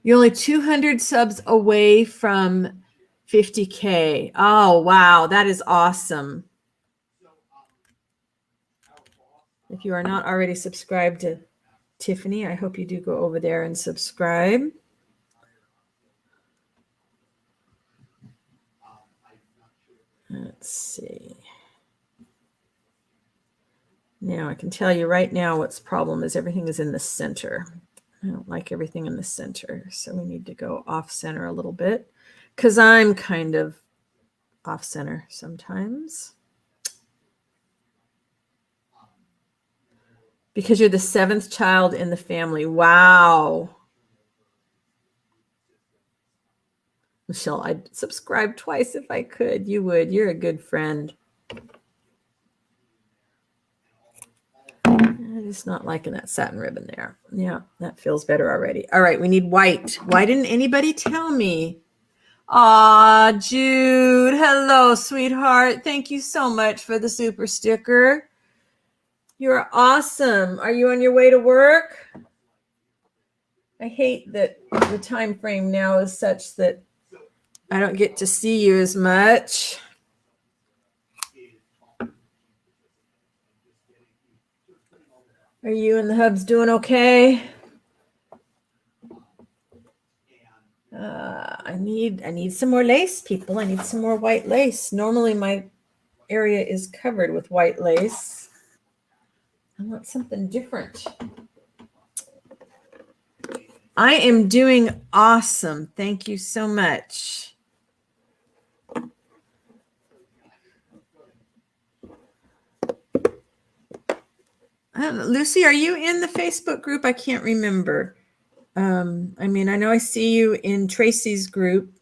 You're only 200 subs away from 50K. Oh, wow. That is awesome. If you are not already subscribed to Tiffany, I hope you do go over there and subscribe. Let's see. Now I can tell you right now what's the problem is everything is in the center. I don't like everything in the center. So we need to go off center a little bit because I'm kind of off center sometimes. Because you're the 7th child in the family. Wow. Michelle, I'd subscribe twice if I could. You would. You're a good friend. I'm just not liking that satin ribbon there. Yeah, that feels better already. All right, we need white. Why didn't anybody tell me? Aw, Jude. Hello, sweetheart. Thank you so much for the super sticker. You're awesome. Are you on your way to work? I hate that the time frame now is such that I don't get to see you as much. Are you and the hubs doing okay? I need some more lace, people. I need some more white lace. Normally my area is covered with white lace. I want something different. I am doing awesome. Thank you so much. I don't know. Lucy, are you in the Facebook group? I can't remember. I know I see you in Tracy's group.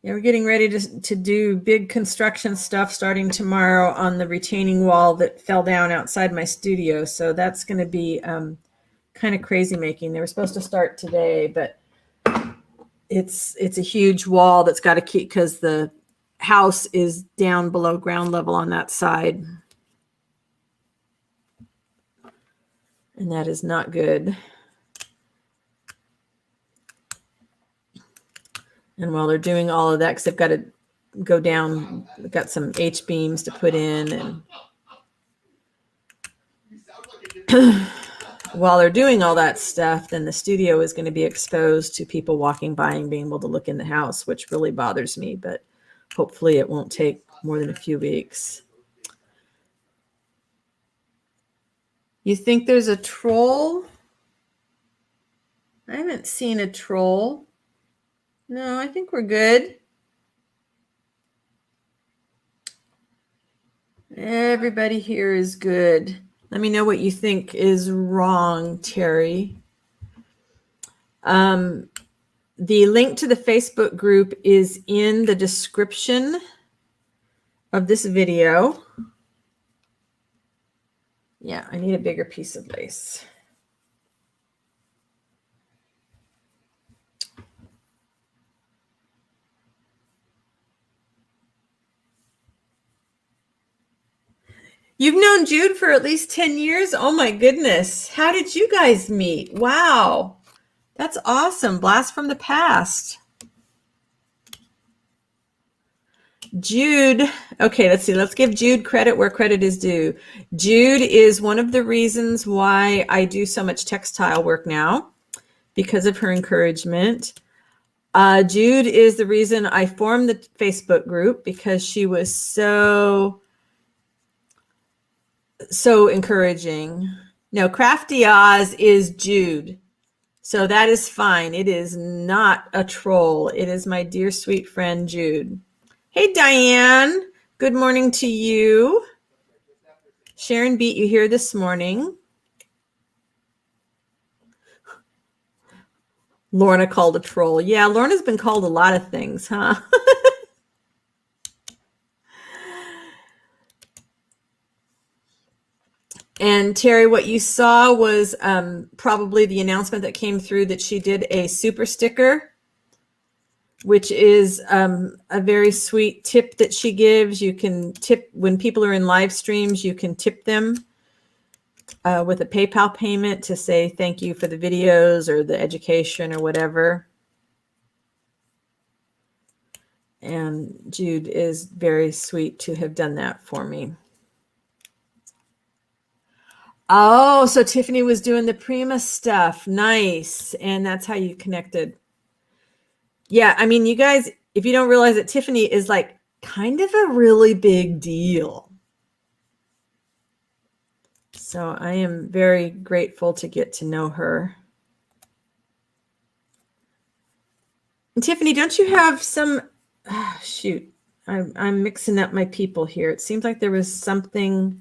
Yeah, we're getting ready to do big construction stuff starting tomorrow on the retaining wall that fell down outside my studio. So that's going to be kind of crazy making. They were supposed to start today, but it's a huge wall that's got to keep because the house is down below ground level on that side. And that is not good. And while they're doing all of that, because they've got to go down, they've got some H-beams to put in. And while they're doing all that stuff, then the studio is going to be exposed to people walking by and being able to look in the house, which really bothers me, but hopefully it won't take more than a few weeks. You think there's a troll? I haven't seen a troll. No, I think we're good. Everybody here is good. Let me know what you think is wrong, Terry. The link to the Facebook group is in the description of this video. Yeah, I need a bigger piece of lace. You've known Jude for at least 10 years? Oh my goodness. How did you guys meet? Wow. That's awesome. Blast from the past. Jude. Okay, let's see. Let's give Jude credit where credit is due. Jude is one of the reasons why I do so much textile work now, because of her encouragement. Jude is the reason I formed the Facebook group, because she was so encouraging. No, Crafty Oz is Jude. So that is fine. It is not a troll. It is my dear sweet friend Jude. Hey Diane, good morning to you. Sharon beat you here this morning. Lorna called a troll. Yeah, Lorna's been called a lot of things, huh? And Terry, what you saw was probably the announcement that came through that she did a super sticker, which is a very sweet tip that she gives. You can tip when people are in live streams, you can tip them with a PayPal payment to say thank you for the videos or the education or whatever. And Jude is very sweet to have done that for me. Oh, so Tiffany was doing the Prima stuff. Nice. And that's how you connected. Yeah, I mean, you guys, if you don't realize it, Tiffany is like kind of a really big deal. So I am very grateful to get to know her. And Tiffany, don't you have some, shoot, I'm mixing up my people here. It seems like there was something,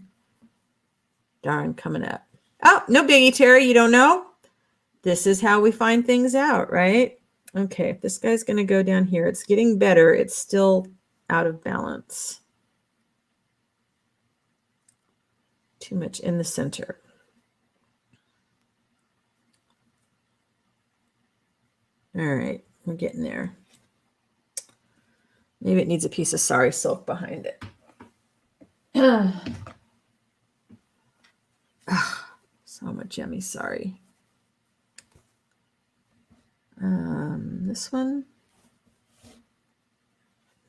darn, coming up. Oh, no biggie, Terry, you don't know? This is how we find things out, right? Okay, this guy's going to go down here. It's getting better. It's still out of balance. Too much in the center. All right, we're getting there. Maybe it needs a piece of sari silk behind it. So much yummy sari. This one.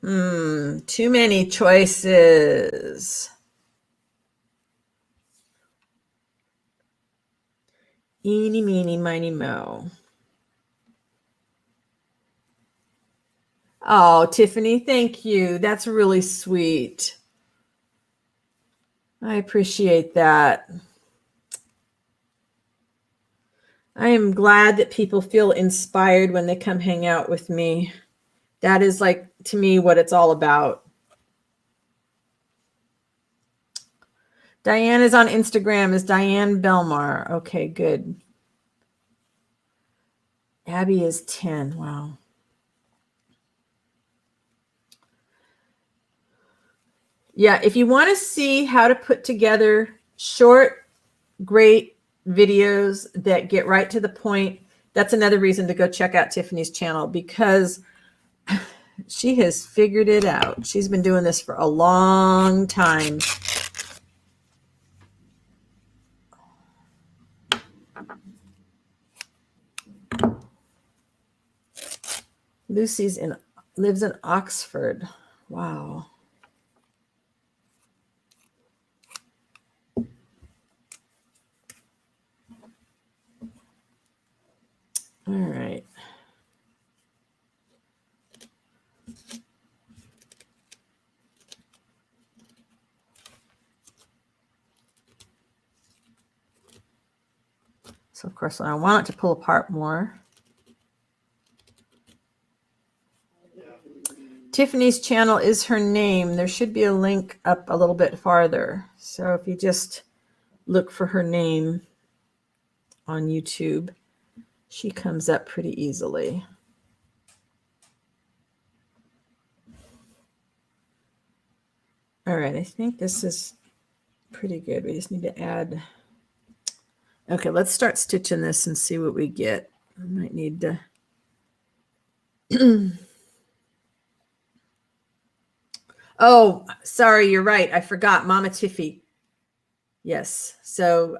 Too many choices. Eeny, meeny, miny, mo. Oh, Tiffany, thank you. That's really sweet. I appreciate that. I am glad that people feel inspired when they come hang out with me. That is, like, to me, what it's all about. Diane is on Instagram as Diane Belmar. Okay, good. Abby is 10. Wow. Yeah, if you want to see how to put together short, great videos that get right to the point, that's another reason to go check out Tiffany's channel, because she has figured it out. She's been doing this for a long time. Lucy's lives in Oxford. Wow. All right. So of course, I want it to pull apart more. Tiffany's channel is her name. There should be a link up a little bit farther. So if you just look for her name on YouTube, she comes up pretty easily. All right, I think this is pretty good. We just need to add. Okay, let's start stitching this and see what we get. I might need to. Oh, sorry, you're right. I forgot Mama Tiffy. Yes. So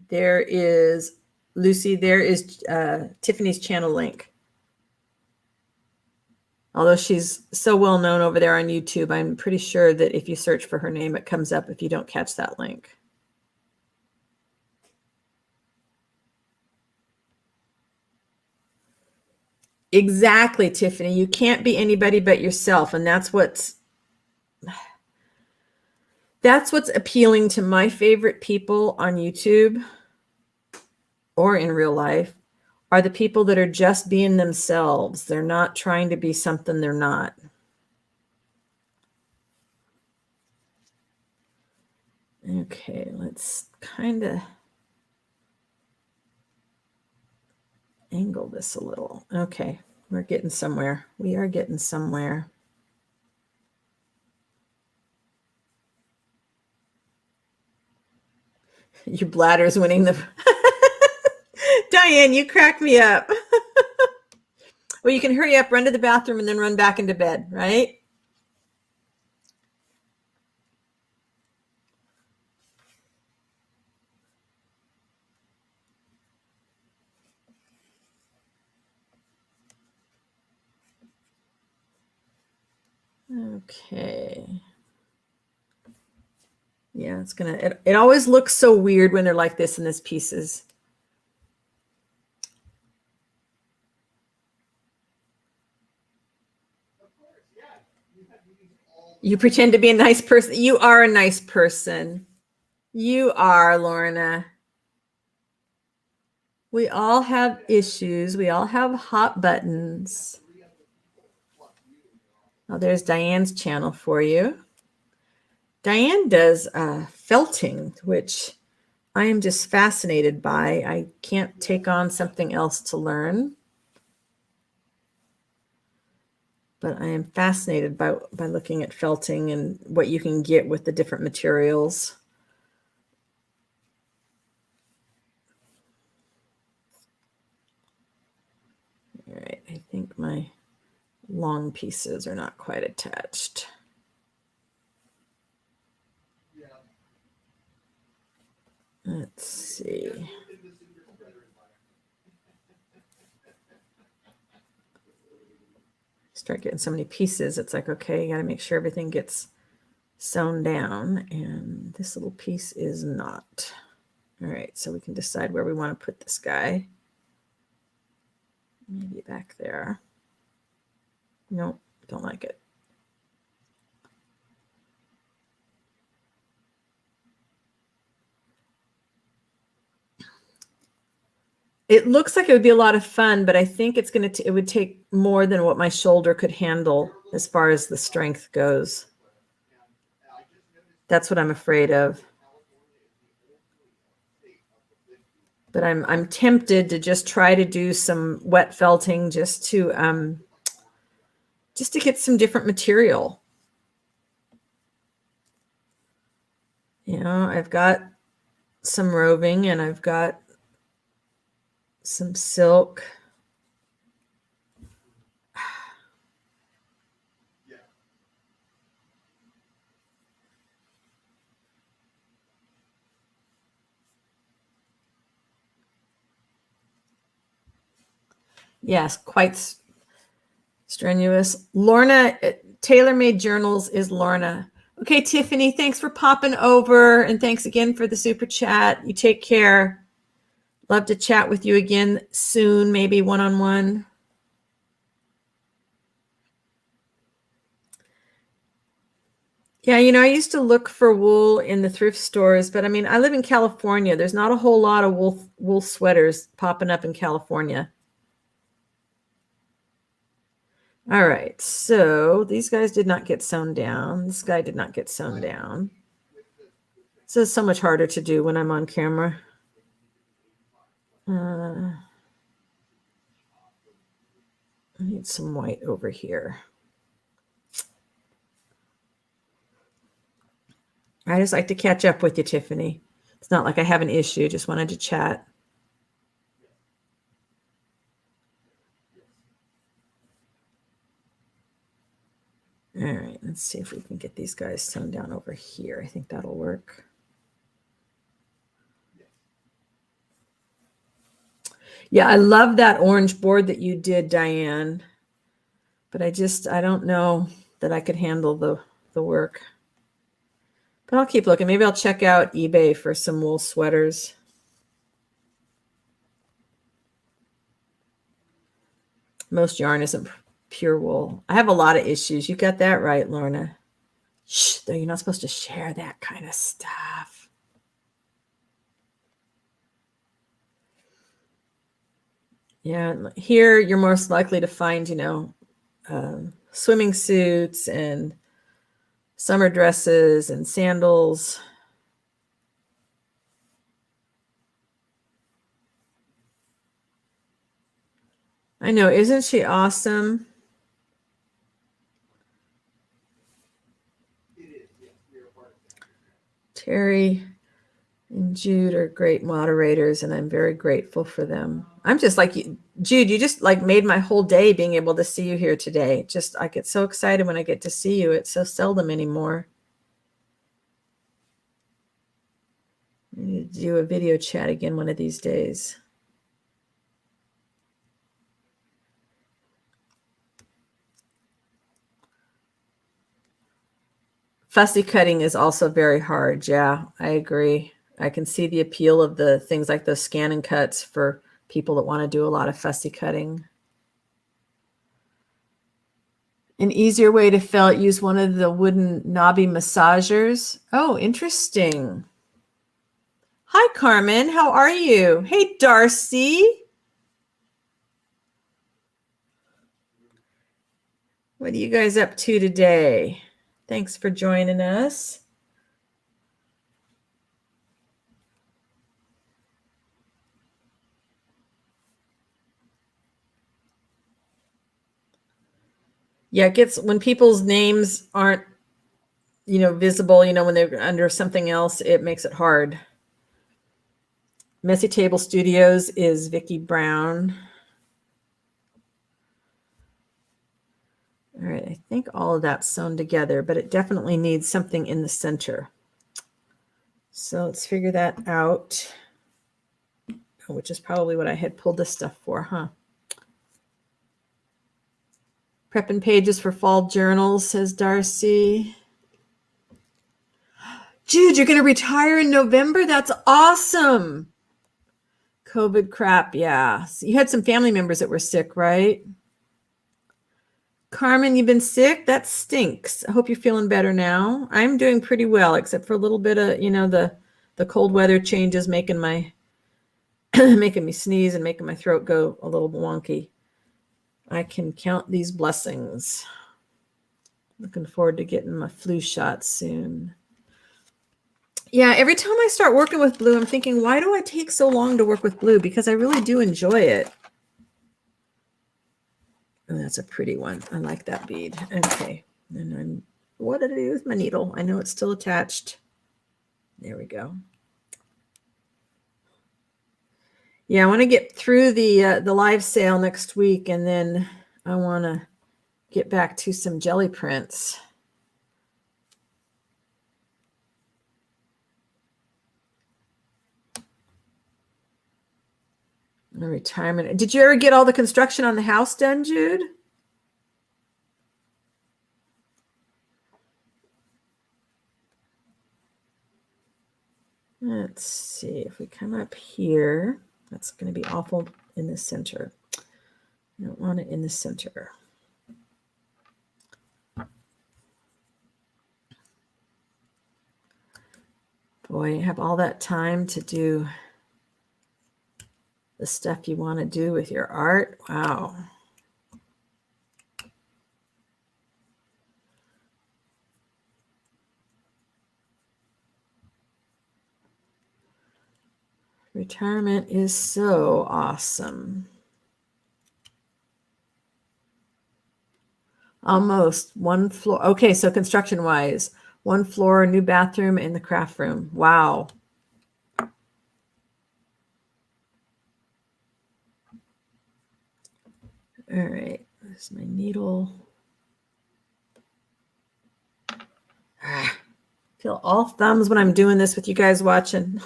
there is, Lucy, there is Tiffany's channel link. Although she's so well known over there on YouTube, I'm pretty sure that if you search for her name, it comes up if you don't catch that link. Exactly, Tiffany. You can't be anybody but yourself. And that's what's appealing to my favorite people on YouTube or in real life are the people that are just being themselves. They're not trying to be something they're not. Okay, let's kind of angle this a little. Okay, we're getting somewhere. We are getting somewhere. Your bladder's winning the... Diane, you crack me up. Well, you can hurry up, run to the bathroom, and then run back into bed, right? Okay. Yeah, it's gonna, it always looks so weird when they're like this in this pieces. You pretend to be a nice person. You are a nice person. You are, Lorna. We all have issues. We all have hot buttons. Oh, there's Diane's channel for you. Diane does felting, which I am just fascinated by. I can't take on something else to learn. But I am fascinated by looking at felting and what you can get with the different materials. All right, I think my long pieces are not quite attached. Let's see. Start getting so many pieces, it's like, okay, you got to make sure everything gets sewn down, and this little piece is not. All right, so we can decide where we want to put this guy. Maybe back there. Nope, don't like it. It looks like it would be a lot of fun, but I think it's going to, it would take more than what my shoulder could handle as far as the strength goes. That's what I'm afraid of. But I'm tempted to just try to do some wet felting just to get some different material. You know, I've got some roving and I've got some silk. Yes, quite strenuous. Lorna, Tailor-Made Journals is Lorna. Okay, Tiffany, thanks for popping over, and thanks again for the super chat. You take care. Love to chat with you again soon, maybe one-on-one. Yeah, I used to look for wool in the thrift stores, but I mean, I live in California. There's not a whole lot of wool sweaters popping up in California. All right, so these guys did not get sewn down. This guy did not get sewn down. This is so much harder to do when I'm on camera. I need some white over here. I just like to catch up with you, Tiffany. It's not like I have an issue. Just wanted to chat. All right, let's see if we can get these guys sewn down over here. I think that'll work. Yeah, I love that orange board that you did, Diane. But I don't know that I could handle the work. But I'll keep looking. Maybe I'll check out eBay for some wool sweaters. Most yarn isn't pure wool. I have a lot of issues. You got that right, Lorna. Shh, though you're not supposed to share that kind of stuff. Yeah, here you're most likely to find, swimming suits and summer dresses and sandals. I know, isn't she awesome? Terry and Jude are great moderators, and I'm very grateful for them. I'm just like you, Jude, you just like made my whole day being able to see you here today. Just I get so excited when I get to see you. It's so seldom anymore. I need to do a video chat again one of these days. Fussy cutting is also very hard. Yeah, I agree. I can see the appeal of the things like those scan and cuts for people that want to do a lot of fussy cutting. An easier way to felt, use one of the wooden knobby massagers. Oh, interesting. Hi, Carmen. How are you? Hey, Darcy. What are you guys up to today? Thanks for joining us. Yeah, it gets when people's names aren't, visible, when they're under something else, it makes it hard. Messy Table Studios is Vicki Brown. All right, I think all of that's sewn together, but it definitely needs something in the center. So let's figure that out, which is probably what I had pulled this stuff for, huh? Prepping pages for fall journals, says Darcy. Jude, you're going to retire in November? That's awesome. COVID crap, yeah. So you had some family members that were sick, right? Carmen, you've been sick? That stinks. I hope you're feeling better now. I'm doing pretty well, except for a little bit of, the cold weather changes making my making me sneeze and making my throat go a little wonky. I can count these blessings. Looking forward to getting my flu shot soon. Yeah, every time I start working with blue, I'm thinking, why do I take so long to work with blue? Because I really do enjoy it. Oh, that's a pretty one. I like that bead. Okay. And what did I do with my needle? I know it's still attached. There we go. Yeah, I want to get through the live sale next week, and then I want to get back to some jelly prints. Retirement. Did you ever get all the construction on the house done, Jude? Let's see if we come up here. That's going to be awful in the center. I don't want it in the center. Boy, you have all that time to do the stuff you want to do with your art. Wow. Retirement is so awesome. Almost one floor. Okay, so construction-wise, one floor, new bathroom in the craft room. Wow. All right, there's my needle. Feel all thumbs when I'm doing this with you guys watching.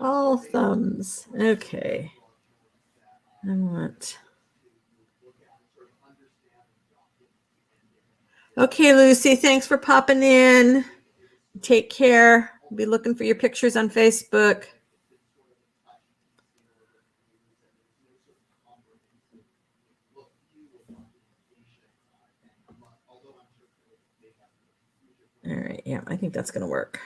All thumbs. Okay. I want. Okay, Lucy, thanks for popping in. Take care. I'll be looking for your pictures on Facebook. All right, yeah, I think that's going to work.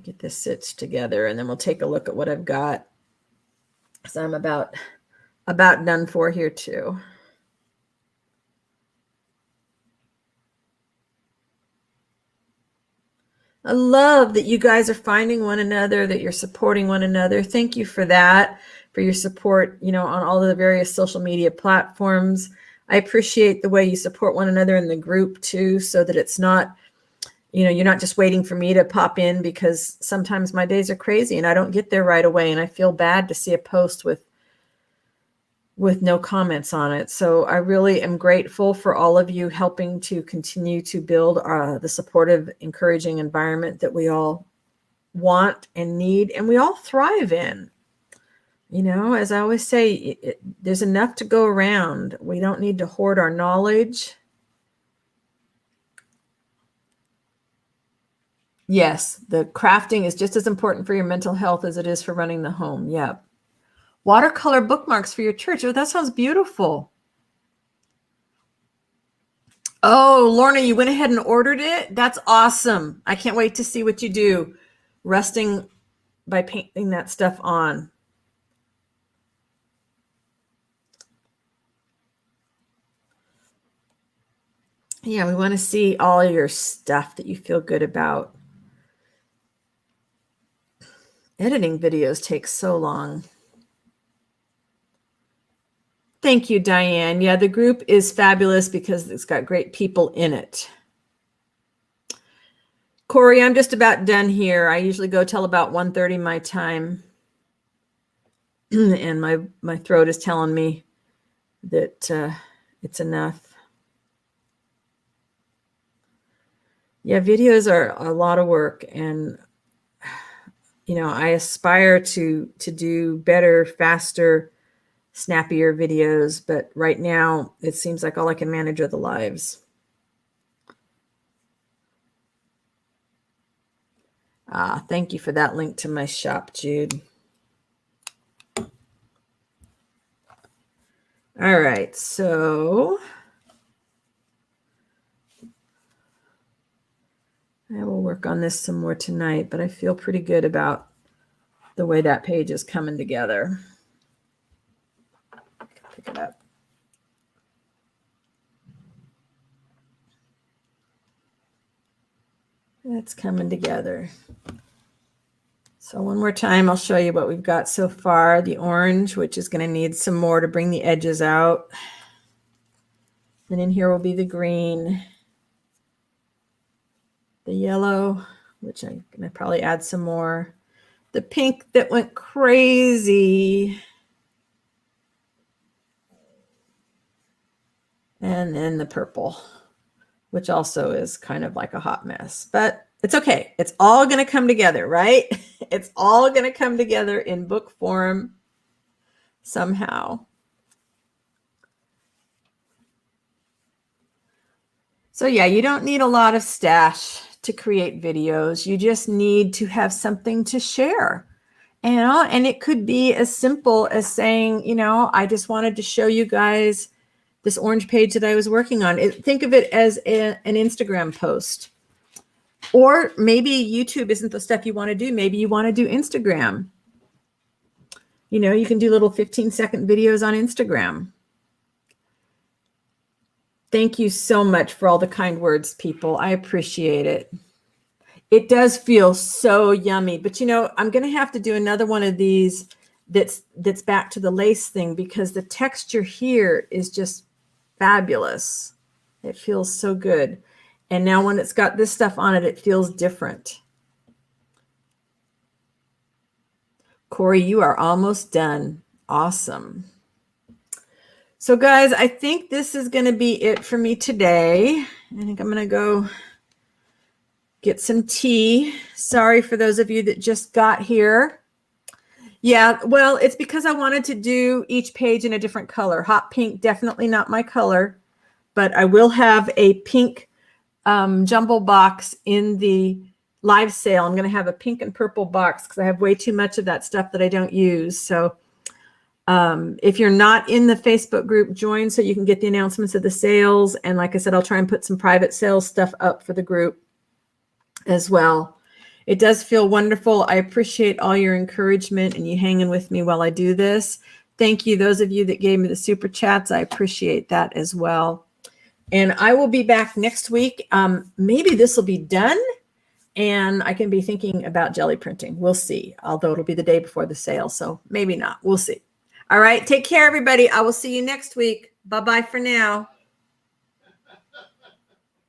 Get this stitched together, and then we'll take a look at what I've got. So I'm about done for here too. I love that you guys are finding one another, that you're supporting one another. Thank you for that, for your support, on all of the various social media platforms. I appreciate the way you support one another in the group too, so that it's not, you're not just waiting for me to pop in, because sometimes my days are crazy and I don't get there right away. And I feel bad to see a post with no comments on it. So I really am grateful for all of you helping to continue to build the supportive, encouraging environment that we all want and need, and we all thrive in. As I always say, there's enough to go around. We don't need to hoard our knowledge. Yes, the crafting is just as important for your mental health as it is for running the home. Yep. Watercolor bookmarks for your church. Oh, that sounds beautiful. Oh, Lorna, you went ahead and ordered it? That's awesome. I can't wait to see what you do. Resting by painting that stuff on. Yeah, we want to see all your stuff that you feel good about. Editing videos takes so long. Thank you, Diane. Yeah, the group is fabulous because it's got great people in it. Corey, I'm just about done here. I usually go till about 1:30 my time. And my throat is telling me that it's enough. Yeah, videos are a lot of work, and I aspire to do better, faster, snappier videos, but right now it seems like all I can manage are the lives. Thank you for that link to my shop, Jude. All right, so I will work on this some more tonight, but I feel pretty good about the way that page is coming together. Pick it up. That's coming together. So one more time, I'll show you what we've got so far. The orange, which is going to need some more to bring the edges out. And in here will be the green. The yellow, which I'm going to probably add some more. The pink that went crazy. And then the purple, which also is kind of like a hot mess. But it's okay. It's all going to come together, right? It's all going to come together in book form somehow. So yeah, you don't need a lot of stash to create videos. You just need to have something to share. And it could be as simple as saying, I just wanted to show you guys this orange page that I was working on. Think of it as an Instagram post. Or maybe YouTube isn't the stuff you want to do. Maybe you want to do Instagram. You can do little 15-second videos on Instagram. Thank you so much for all the kind words, people. I appreciate it. It does feel so yummy, but I'm going to have to do another one of these that's back to the lace thing, because the texture here is just fabulous. It feels so good. And now when it's got this stuff on it, it feels different. Corey, you are almost done. Awesome. So guys, I think this is going to be it for me today. I think I'm going to go get some tea. Sorry for those of you that just got here. Yeah, well, it's because I wanted to do each page in a different color. Hot pink, definitely not my color, but I will have a pink jumbo box in the live sale. I'm going to have a pink and purple box because I have way too much of that stuff that I don't use. So if you're not in the Facebook group, join so you can get the announcements of the sales. And like I said, I'll try and put some private sales stuff up for the group as well. It does feel wonderful. I appreciate all your encouragement and you hanging with me while I do this. Thank you, those of you that gave me the super chats. I appreciate that as well. And I will be back next week. Maybe this will be done and I can be thinking about jelly printing. We'll see, although it'll be the day before the sale. So maybe not. We'll see. All right. Take care, everybody. I will see you next week. Bye-bye for now.